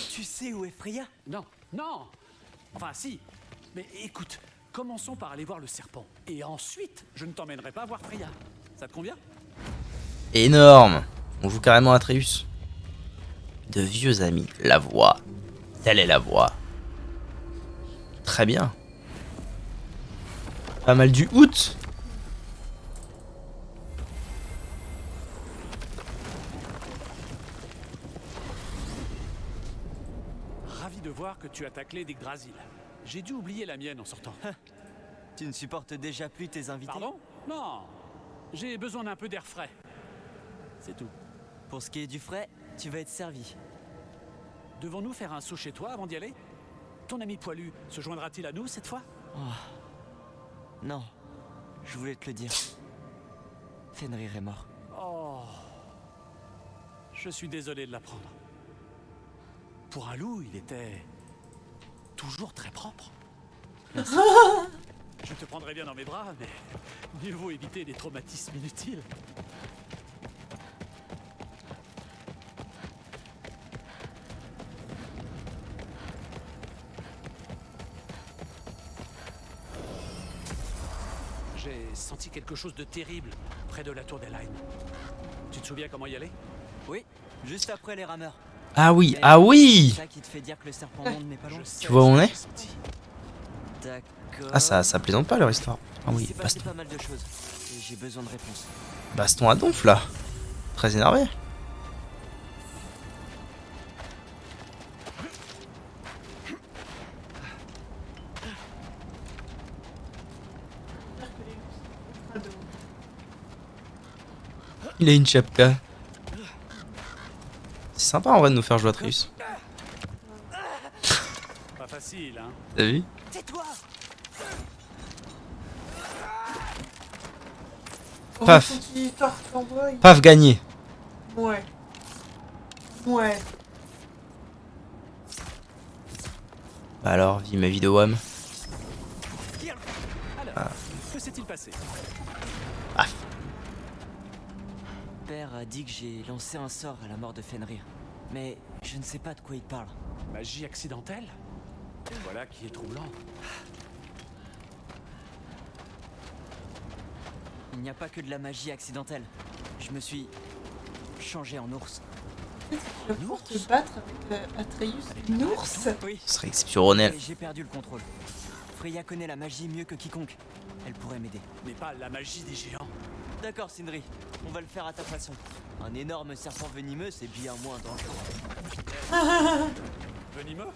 tu sais où est Freya? Non, non. Enfin si. Mais écoute, commençons par aller voir le serpent. Et ensuite, je ne t'emmènerai pas voir Freya. Ça te convient? Énorme. On joue carrément Atreus. De vieux amis. La voix. Telle est la voix. Très bien. Pas mal du août. Ravi de voir que tu as taclé des Grasiles. J'ai dû oublier la mienne en sortant. Tu ne supportes déjà plus tes invités? Pardon? Non. J'ai besoin d'un peu d'air frais. C'est tout. Pour ce qui est du frais, tu vas être servi. Devons-nous faire un saut chez toi avant d'y aller? Ton ami poilu se joindra-t-il à nous cette fois? Non, je voulais te le dire. Fenrir est mort. Oh. Je suis désolé de l'apprendre. Pour un loup, il était toujours très propre. Je te prendrai bien dans mes bras, mais mieux vaut éviter des traumatismes inutiles. J'ai senti quelque chose de terrible près de la tour d'Elaine. Tu te souviens comment y aller? Oui, juste après les rameurs. Ah oui, ah oui. C'est ça qui te fait dire que le serpent monde n'est pas loin. Tu vois où on est? D'accord. Ah ça plaisante pas leur histoire. Ah oui, Il s'est passé baston. pas mal de choses. Et j'ai besoin de réponses. Baston à donf là. Très énervé. Il a une chapka. C'est sympa en vrai de nous faire jouer Atreus. Pas facile, hein? T'as vu? Tais-toi! Paf. Son petit torse en bois, il- Paf gagné. Ouais. Ouais. Bah alors, vis ma vie de WAM. Alors, que s'est-il passé? Père a dit que j'ai lancé un sort à la mort de Fenrir. Mais je ne sais pas de quoi il parle. Magie accidentelle? Voilà qui est troublant. Il n'y a pas que de la magie accidentelle. Je me suis changé en ours. Tu vas pouvoir te battre avec Atreus, une ours. Oui. Ce serait exceptionnel. Et j'ai perdu le contrôle. Freya connaît la magie mieux que quiconque. Elle pourrait m'aider. Mais pas la magie des géants. D'accord, Sindri. On va le faire à ta façon. Un énorme serpent venimeux, c'est bien moins dangereux. Venimeux?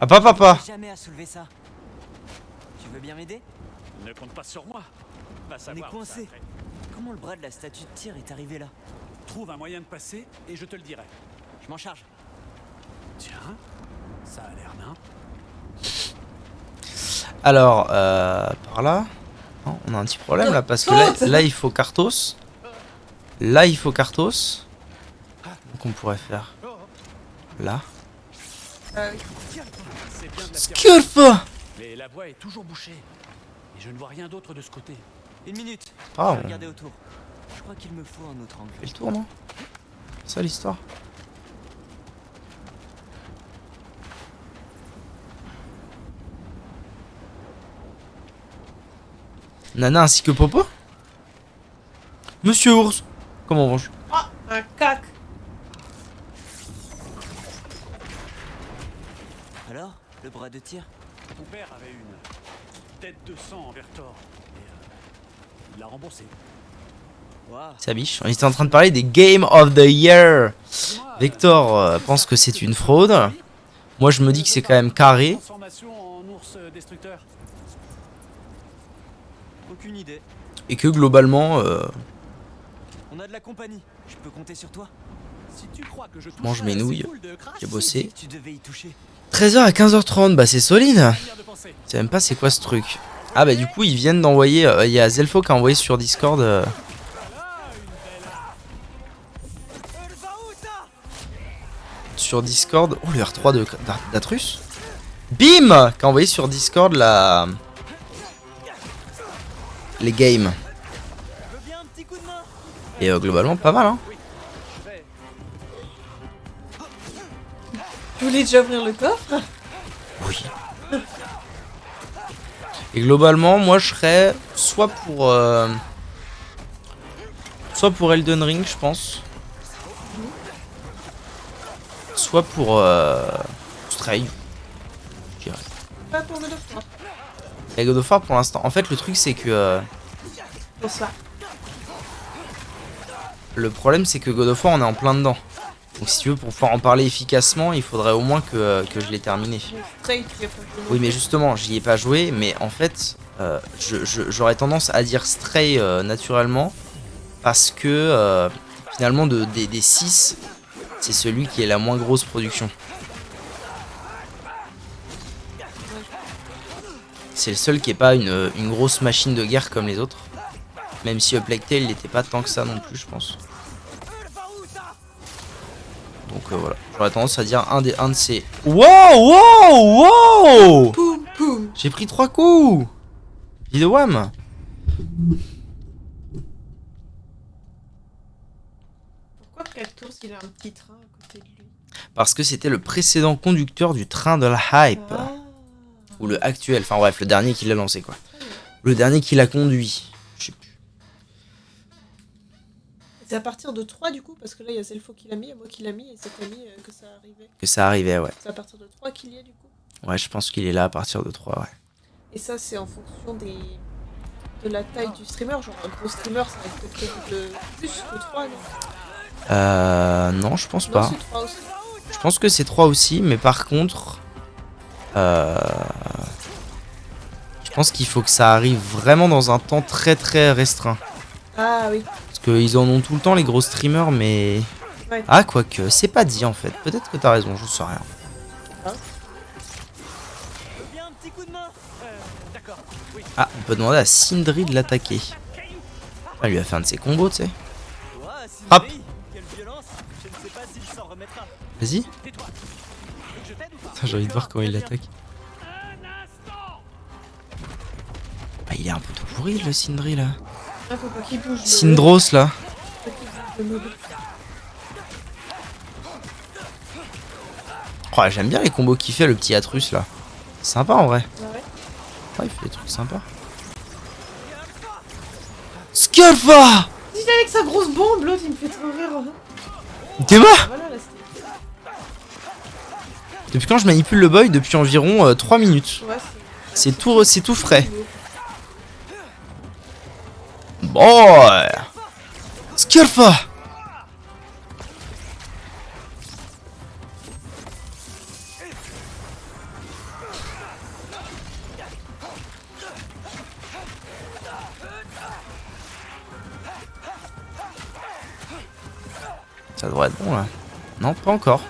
Ah papa. Jamais à soulever ça. Tu veux bien m'aider? Ne compte pas sur moi. Va On est savoir. coincé. ça après. Comment le bras de la statue de tir est arrivé là? Trouve un moyen de passer et je te le dirai. Je m'en charge. Tiens, ça a l'air nain. Alors, par là. Non, on a un petit problème là parce que là il faut Karthos. Là il faut Karthos. Donc on pourrait faire là. Oui. C'est bien de la pierre, Sculpa. mais la voie est toujours bouchée. Et je ne vois rien d'autre de ce côté. Une minute. Ah, Je vais on regarder autour. Je crois qu'il me faut un autre angle. fait le tour non? C'est ça l'histoire. Nana ainsi que Popo? Monsieur Ours. Comment on mange? Ah, un cac. Alors, le bras de tir? Ton père avait une tête de sang envers Thor. Et il l'a remboursé. Waouh. Ça biche. On était en train de parler des Game of the Year. Vector pense que c'est une fraude. Moi je me dis que c'est quand même carré. Transformation en ours destructeur. Aucune idée. Et que globalement, On a de la compagnie. Je peux compter sur toi? Si tu crois que je touche mange à mes ces nouilles. boules de crash, J'ai bossé. Tu devais y toucher. 13h à 15h30, bah c'est solide. manière de penser. Je sais même pas c'est quoi ce truc. Ah bah du coup ils viennent d'envoyer, il y a Zelfo qui a envoyé sur Discord. Sur Discord, oh le R3 d'Atrus. Bim qui a envoyé sur Discord la... les games. Je veux bien un petit coup de main. Et globalement pas mal hein. Tu voulais déjà ouvrir le coffre? Oui. Et globalement, moi je serais soit pour Elden Ring, je pense. Soit pour Stray. Je dirais. Pas pour God of War. Et God of War pour l'instant. En fait, le truc c'est que Pour ça. le problème c'est que God of War on est en plein dedans. Donc si tu veux, pour pouvoir en parler efficacement, il faudrait au moins que je l'ai terminé. Stray, tu y as pas joué. Oui, mais justement, j'y ai pas joué, mais en fait, j'aurais tendance à dire Stray naturellement, parce que finalement, des 6, c'est celui qui est la moins grosse production. C'est le seul qui est pas une grosse machine de guerre comme les autres. Même si Plague Tale n'était pas tant que ça non plus, je pense. Donc voilà, j'aurais tendance à dire un de ces... Wow, wow, wow. Poum, poum. J'ai pris 3 coups. Dis de wham. Pourquoi Kratos il a un petit train à côté de lui? Parce que c'était le précédent conducteur du train de la hype. Ah. Ou le actuel, enfin bref, le dernier qui l'a lancé quoi. Le dernier qui l'a conduit. Je sais plus. C'est à partir de 3 du coup, parce que là il y a Zelfo qui l'a mis, et moi qui l'a mis, et c'est pas mis que ça arrivait. Que ça arrivait, ouais. C'est à partir de 3 qu'il y a du coup. Ouais, je pense qu'il est là à partir de 3, ouais. Et ça c'est en fonction de la taille du streamer, genre un gros streamer ça va être peut-être de plus que 3, non? Non, je pense Non, pas. c'est 3 aussi. Je pense que c'est 3 aussi, mais par contre... je pense qu'il faut que ça arrive vraiment dans un temps très très restreint. Ah oui. Parce qu'ils en ont tout le temps les gros streamers, mais... Ouais. Ah, quoique, c'est pas dit en fait. Peut-être que t'as raison, je sais rien. Bien un petit coup de main. D'accord. Oui. Ah, on peut demander à Sindri de l'attaquer. Ah, il lui a fait un de ses combos, tu sais. Ouah, Hop. Sindri, quelle violence. Je ne sais pas s'il s'en remettra. Vas-y. Tais-toi. Tu veux que je t'aide ou pas? Putain, j'ai envie de voir comment il l'attaque. Bah, il est un peu tout pourri le Sindri là. Ah, faut pas qu'il bouge. Syndros là. Faut pas qu'il bouge le mode. Oh, j'aime bien les combos qu'il fait le petit Atrus là. Sympa en vrai. Ah ouais. Ouais, il fait des trucs sympas. Sculpha! Il est avec sa grosse bombe, l'autre il me fait trop rire. T'es mort? Voilà, là c'était. Depuis quand je manipule le boy? Depuis environ 3 minutes. Ouais, C'est tout frais. Boy! Sculpha! Ça devrait être bon là. Non, pas encore.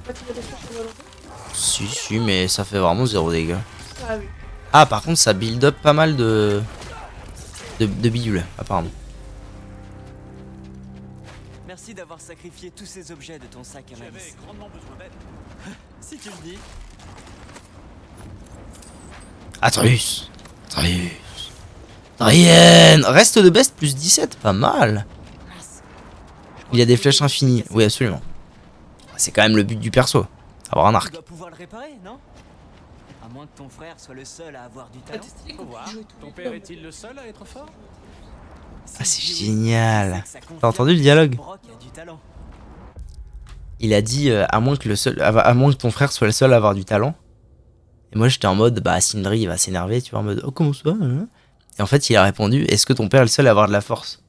Pas qu'il a des flèches à volonté. Si, mais ça fait vraiment 0 dégâts. Ah oui. Ah, par contre, ça build up pas mal de bidules, apparemment. Merci d'avoir sacrifié tous ces objets de ton sac à J'avais malice. grandement besoin d'aide. Si tu le dis. Atrus. Rien. Reste de best plus 17, pas mal. Il y a des flèches infinies. Oui, absolument. C'est quand même le but du perso. Avoir un Tu arc. dois pouvoir le réparer, non? À moins que ton frère soit le seul à avoir du Ah, talent. t'es stylé Faut qu'on voir. puisse jouer tous Ton les père deux. est-il le seul à être fort? Ah, c'est Si oui, génial. c'est que ça T'as entendu le confirme dialogue? que Brock a du talent. Il a dit à moins que ton frère soit le seul à avoir du talent. Et moi j'étais en mode bah Sindri il va s'énerver, tu vois, en mode oh comment ça hein. Et en fait il a répondu est-ce que ton père est le seul à avoir de la force?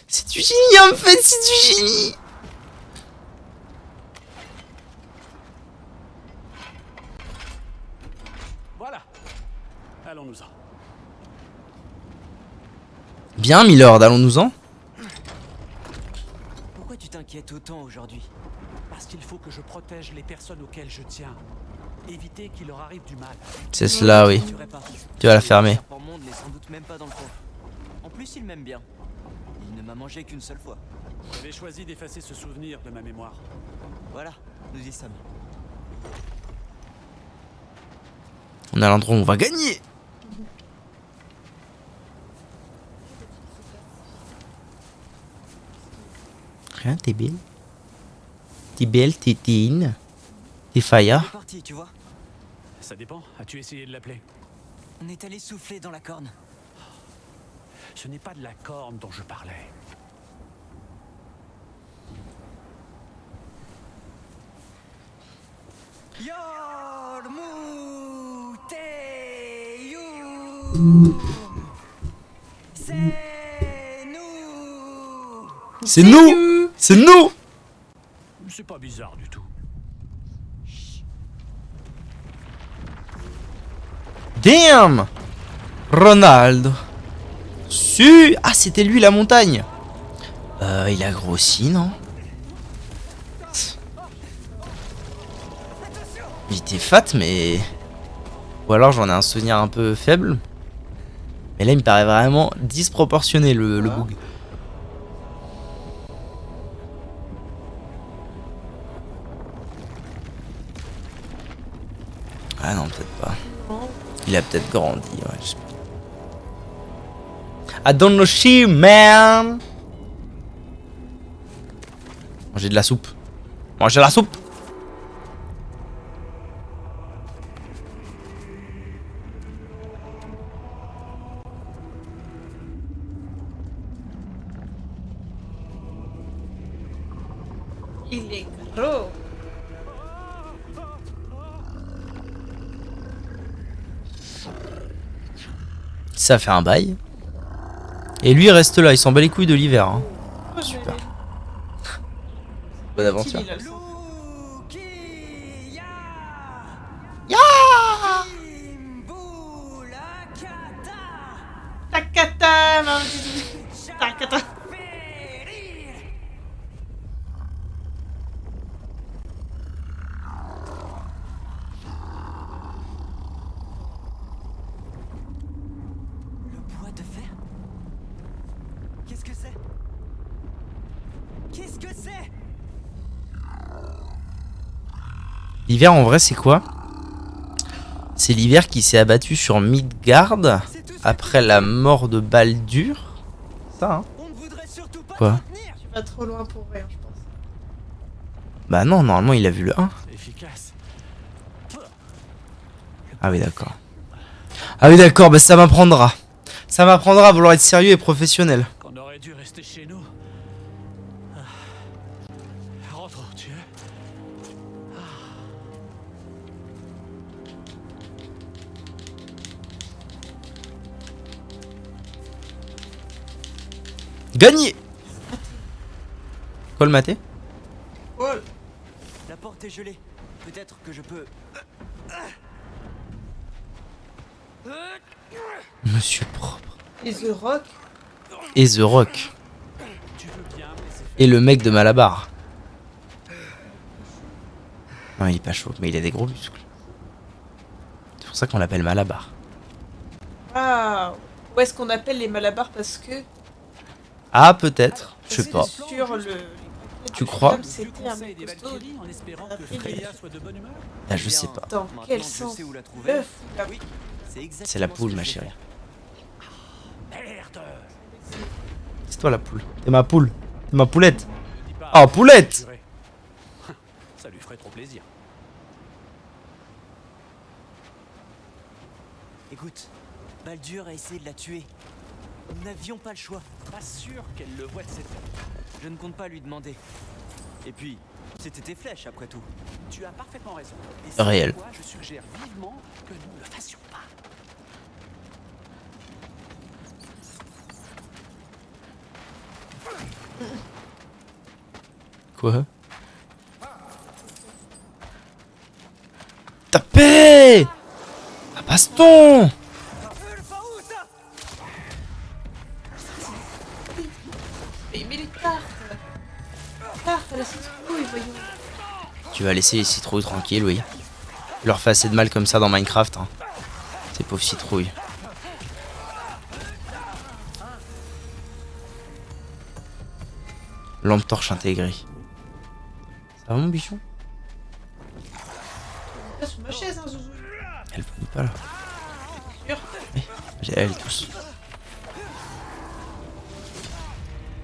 C'est du génie en fait, c'est du génie. Voilà. Allons-nous-en. Bien Milord, allons-nous-en. Pourquoi tu t'inquiètes autant aujourd'hui? Parce qu'il faut que je protège les personnes auxquelles je tiens. Éviter qu'il leur arrive du mal. C'est cela oui. Tu répares. Tu vas la fermer. Le serpent monde n'est sans doute même pas dans le coin. En plus, il m'aime bien. Il ne m'a mangé qu'une seule fois. J'avais choisi d'effacer ce souvenir de ma mémoire. Voilà, nous y sommes. On est à l'endroit où on va gagner. Rien, t'es belle. T'es belle, t'es in. T'es fire. C'est parti, tu vois. Ça dépend. As-tu essayé de l'appeler? On est allé souffler dans la corne. Ce n'est pas de la corne dont je parlais. Yormu Teyu. C'est nous. C'est nous. C'est nous. C'est pas bizarre du tout. Damn! Ronaldo. Ah, c'était lui la montagne. Il a grossi, non? Il était fat, mais... Ou alors j'en ai un souvenir un peu faible. Mais là, il me paraît vraiment disproportionné, le boug. Ah non, peut-être pas. Il a peut-être grandi, ouais, je sais pas. I don't know shit, man. Manger de la soupe. Manger de la soupe. Il est gros. Ça fait un bail. Et lui il reste là, il s'en bat les couilles de l'hiver. Hein. Oh, Super. Bonne aventure. Il a le sang. Takata, maman. Takata. Le bois de fer? Qu'est-ce que c'est? Qu'est-ce que c'est? L'hiver en vrai c'est quoi? C'est l'hiver qui s'est abattu sur Midgard après la mort de Baldur. Ça hein? On ne voudrait surtout pas Quoi? te retenir. Tu vas trop loin pour rien, je pense. Bah non, normalement il a vu le 1. C'est efficace. Ah oui d'accord. Ah oui d'accord, bah ça m'apprendra. Ça m'apprendra à vouloir être sérieux et professionnel. Qu'on aurait dû rester chez nous. Ah. Rentre, tu es. Gagné. Quoi le maté? La porte est gelée. Peut-être que je peux. Monsieur propre. Et The Rock. Et The Rock. Tu veux bien me laisser faire. Et le mec de Malabar. Non il est pas chaud, mais il a des gros muscles. C'est pour ça qu'on l'appelle Malabar. Ah. Où est-ce qu'on appelle les Malabars parce que. Ah peut-être, je sais pas. Sur le. Tu crois? Je C'était un conseille mec des costaud. Valkyries en espérant que Il- Freya soit de bonne humeur. Ah je sais pas. Dans Maintenant quel que je sens? sais où la trouver. L'œuf. Oui, c'est exactement C'est la ce poule que ma je vais chérie. faire. Merde. C'est toi la poule. T'es ma poule. T'es ma poulette. Ne dis pas. Oh poulette. Juré. Ça lui ferait trop plaisir. Écoute, Baldur a essayé de la tuer. Nous n'avions pas le choix. Pas sûr qu'elle le voie de cette façon. Je ne compte pas lui demander. Et puis, c'était tes flèches après tout. Tu as parfaitement raison. Et c'est Réel. pourquoi je suggère vivement que nous ne le fassions pas. Quoi? Tapez! Ah baston! Mais les tartes. Tartes à la citrouille, voyons. Tu vas laisser les citrouilles tranquilles, oui. Je leur fais assez de mal comme ça dans Minecraft. Hein. Ces pauvres citrouilles. Lampe torche intégrée. Ça va mon bichon? Là, sur ma chaise, hein, Zouzou. Elle vomit pas là. Sûr. Oui, elle tous.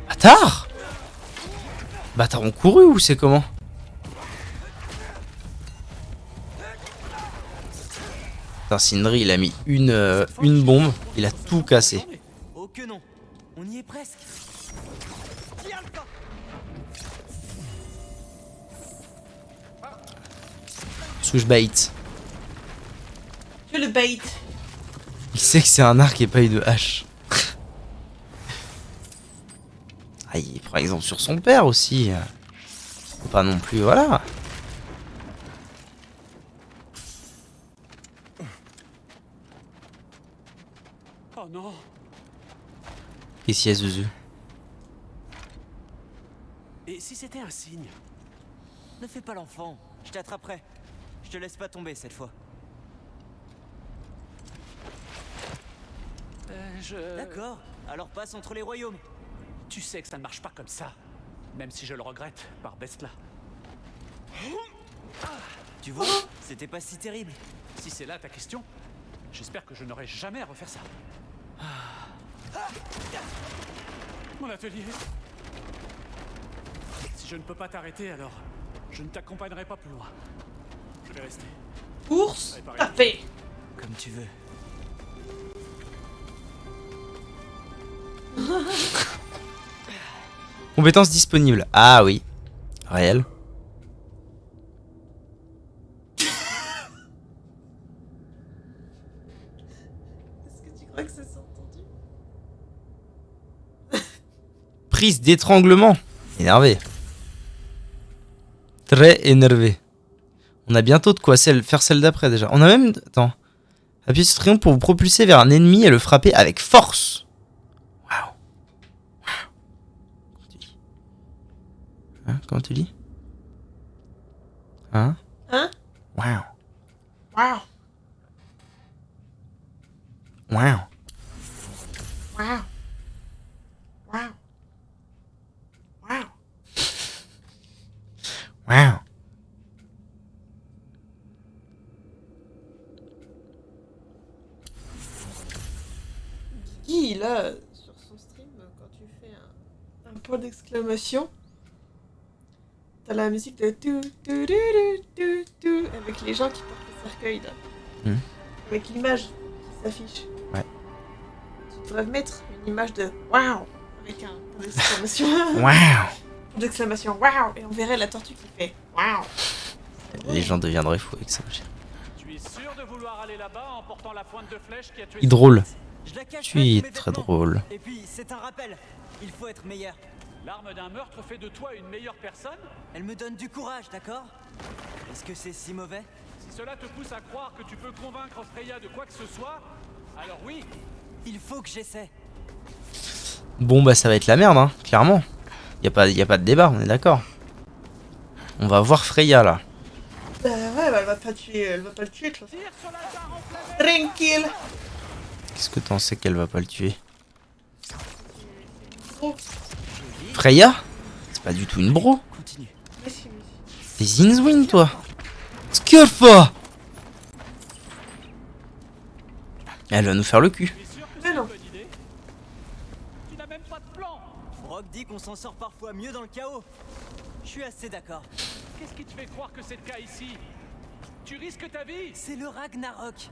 Bâtard! Bâtard ont couru ou c'est comment? Putain, Sindri il a mis une bombe, il a tout cassé. Oh que non. On y est presque. Tiens le temps. Souche bait. Que le bait. Il sait que c'est un arc et pas une hache. Ah, il prend exemple sur son père aussi. Faut pas non plus, voilà. Oh non. Qu'est-ce qu'il y a, Zuzu? Et si c'était un signe? Ne fais pas l'enfant, je t'attraperai. Je te laisse pas tomber cette fois. D'accord, alors passe entre les royaumes. Tu sais que ça ne marche pas comme ça. Même si je le regrette, par Bestla. Tu vois, c'était pas si terrible. Si c'est là ta question, j'espère que je n'aurai jamais à refaire ça. Mon atelier. Si je ne peux pas t'arrêter, alors je ne t'accompagnerai pas plus loin. Je vais rester. Ours parfait. Comme tu veux. Compétences disponibles. Ah oui. Réel. Est-ce que tu crois que ça s'est entendu? Prise d'étranglement. Énervé. Très énervé. On a bientôt de quoi faire celle d'après déjà. On a même... Attends. Appuyez sur triangle pour vous propulser vers un ennemi et le frapper avec force. Waouh. Hein, comment tu dis? Hein? Hein? Waouh. Waouh. Waouh. Waouh. Waouh. Waouh. Waouh. Guy, là, sur son stream, quand tu fais un point d'exclamation, t'as la musique de avec les gens qui portent le cercueil, là. Avec l'image qui s'affiche. Ouais. Tu devrais mettre une image de waouh avec un point d'exclamation. Waouh. D'exclamation waouh, et on verrait la tortue qui fait waouh. Les gens deviendraient fous avec ça. Tu es sûr de vouloir aller là-bas en portant la pointe de flèche qui a tué... Il est drôle. Je la cache Tu es pas sous mes très vêtements. drôle. Et puis, c'est un rappel. Il faut être meilleur. L'arme d'un meurtre fait de toi une meilleure personne? Elle me donne du courage, d'accord? Est-ce que c'est si mauvais? Si cela te pousse à croire que tu peux convaincre Freya de quoi que ce soit, alors oui. Il faut que j'essaie. Bon bah ça va être la merde, hein, clairement. Y a pas de débat, on est d'accord. On va voir Freya là. Bah ouais, bah, elle va pas le tuer de toute façon. Tranquille. Qu'est-ce que t'en sais qu'elle va pas le tuer? Oh, Freya? C'est pas du tout une bro. Continue. mais si. T'es Zinswing toi. Skurfa. Elle va nous faire le cul. Tu es sûr que Mais c'est une non. bonne idée? Tu n'as même pas de plan. Brock dit qu'on s'en sort parfois mieux dans le chaos. Je suis assez d'accord. Qu'est-ce qui te fait croire que c'est le cas ici? Tu risques ta vie. C'est le Ragnarok.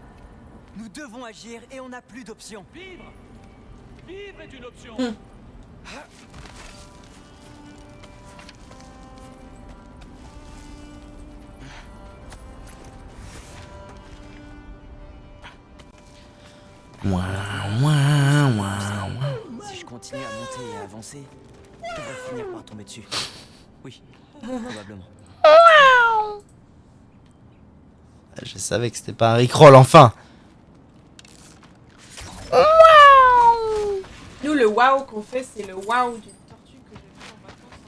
Nous devons agir et on n'a plus d'options. Vivre. Vivre est une option. Si je continue à monter et à avancer, je devrais finir par tomber dessus. Oui, probablement. Je savais que c'était pas un Rickroll enfin. Nous, le waouh qu'on fait, c'est le waouh d'une tortue que j'ai vue en vacances.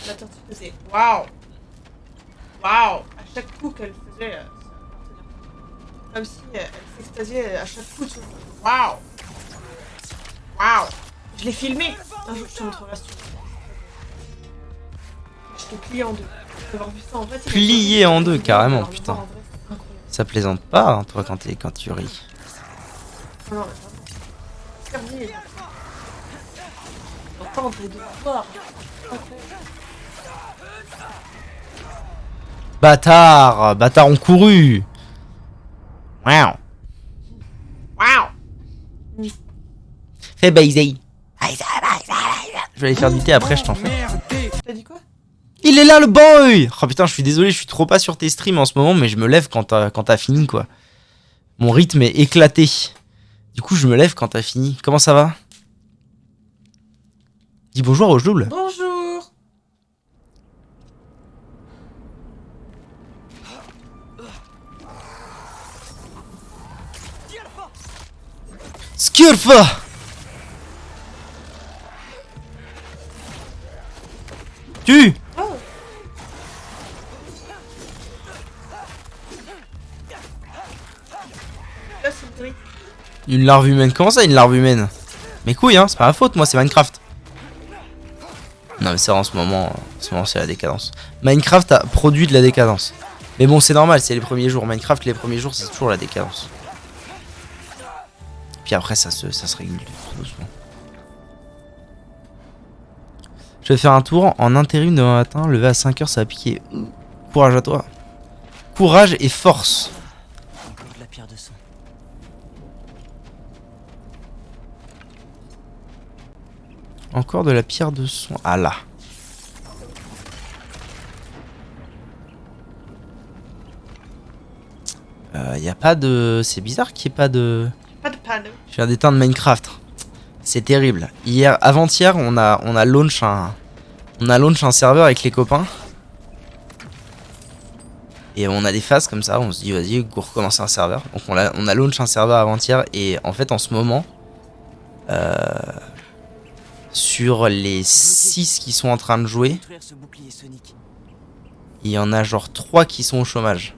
La tortue faisait waouh. Waouh. À chaque coup qu'elle faisait, comme si elle s'extasiait à chaque coup de son waouh. Waouh. Je l'ai filmé. Un jour, je te montrerai ce truc. Je te plie en deux. D'avoir vu ça en fait. Plié en deux, carrément, Alors, putain. en vrai, c'est incroyable. Ça plaisante pas, hein, toi, quand tu ris. Non, non, mais vraiment. Terminé. Entendre les deux voir. Bâtard, bâtard ont couru. Waouh. Waouh. Fais baiser. Je vais aller faire du thé après, je t'en fais. T'as dit quoi? Il est là le boy. Oh putain, je suis désolé, je suis trop pas sur tes streams en ce moment, mais je me lève quand t'as fini quoi. Mon rythme est éclaté. Du coup, je me lève quand t'as fini. Comment ça va? Dis bonjour au Joule. Bonjour. Skirfa. Tu. Oh. Là, c'est une grille. Une larve humaine. Comment ça, une larve humaine? Mes couilles, hein, c'est pas ma faute, moi, c'est Minecraft. Non, mais c'est en ce moment c'est la décadence. Minecraft a produit de la décadence. Mais bon, c'est normal, c'est les premiers jours. Minecraft, les premiers jours, c'est toujours la décadence. Puis après, ça se régule tout doucement. Je vais faire un tour en intérim demain matin. Lever à 5h, ça va piquer. Courage à toi. Courage et force. Encore de la pierre de sang. Encore de la pierre de son. Ah là. Y a pas de. C'est bizarre qu'il n'y ait pas de. Pas de panneau. Je viens d'éteindre Minecraft. C'est terrible. Avant-hier, on a launch un serveur avec les copains. Et on a des phases comme ça. On se dit vas-y, go recommencer un serveur. Donc on a launch un serveur avant-hier. Et en fait, en ce moment, sur les 6 qui sont en train de jouer, Détruire ce bouclier sonique. il y en a genre 3 qui sont au chômage.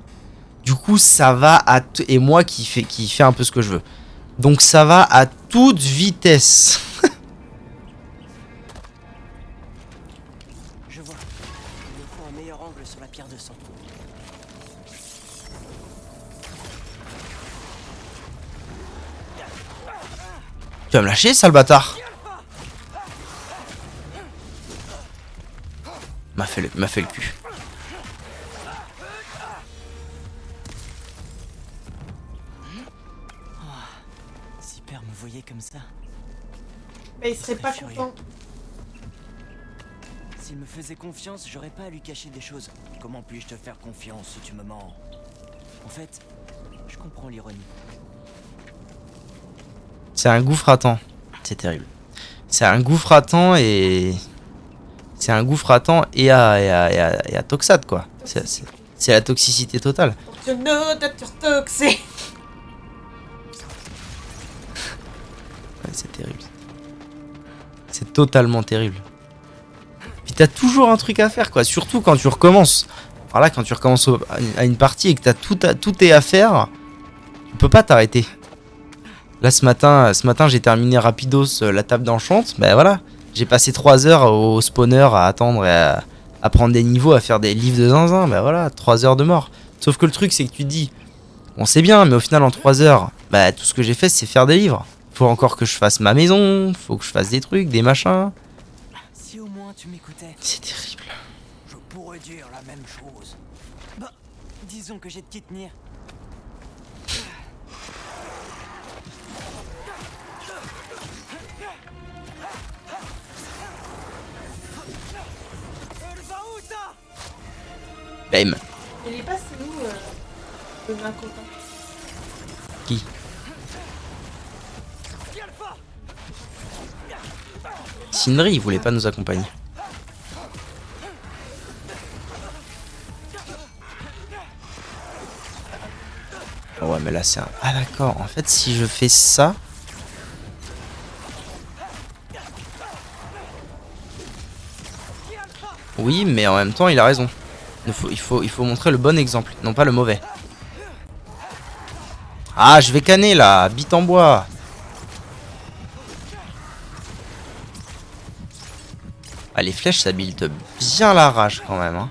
Du coup, ça va à et moi qui fait un peu ce que je veux. Donc ça va à toute vitesse. Je vois. Il me faut un meilleur angle sur la pierre de sang. Tu vas me lâcher, sale bâtard. M'a fait le cul. Si père me voyait comme ça, Mais il serait pas content. s'il me faisait confiance, j'aurais pas à lui cacher des choses. Comment puis-je te faire confiance si tu me mens? En fait, je comprends l'ironie. C'est un gouffre à temps. C'est terrible. C'est un gouffre à temps et... C'est un gouffre à temps et à toxade, quoi. C'est la toxicité totale. Pour que know that you're toxic. Ouais, c'est terrible. C'est totalement terrible. Puis t'as toujours un truc à faire, quoi. Surtout quand tu recommences. Alors là, quand tu recommences à une partie et que t'as tout est à faire, tu peux pas t'arrêter. Là, ce matin j'ai terminé rapidos la table d'enchant. Ben voilà. J'ai passé 3 heures au spawner à attendre et à prendre des niveaux, à faire des livres de zinzin. Ben voilà, 3 heures de mort. Sauf que le truc, c'est que tu te dis, on sait bien, mais au final, en 3 heures, bah, tout ce que j'ai fait, c'est faire des livres. Faut encore que je fasse ma maison, faut que je fasse des trucs, des machins. Si au moins tu m'écoutais, C'est terrible. je pourrais dire la même chose. Bah, disons que j'ai de qui tenir. Bam. Il est passé où le nain copain? Qui? Sindri, il voulait pas nous accompagner. Oh ouais, mais là c'est un... Ah d'accord, en fait si je fais ça... Oui, mais en même temps il a raison. Il faut montrer le bon exemple, non pas le mauvais. Ah, je vais canner là, bite en bois. Ah, les flèches ça build bien la rage quand même, hein.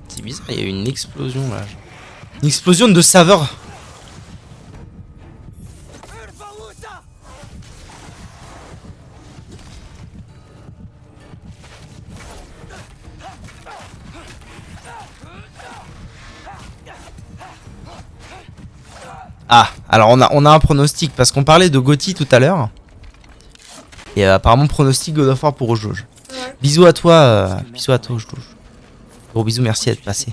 C'est bizarre, il y a eu une explosion là. Une explosion de saveur. Ah, alors on a un pronostic parce qu'on parlait de Gotti tout à l'heure. Et apparemment pronostic God of War pour Ojouge. Ouais. Bisous à toi Ojouge. Gros bisous, merci d'être passé.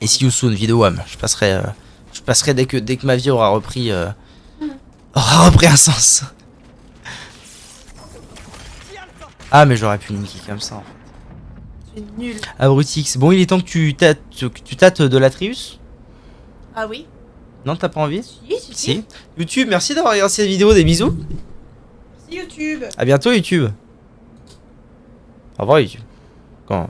Et see you soon, vidéo Wam. Je passerai dès que ma vie aura repris un sens. Ah mais j'aurais pu niquer comme ça. En fait. Tu es nul. Abrutix, bon il est temps que tu tâtes de l'Atreus. Ah oui? Non, t'as pas envie? Si. YouTube, merci d'avoir regardé cette vidéo, des bisous. Merci YouTube. À bientôt YouTube. Au revoir YouTube. Quand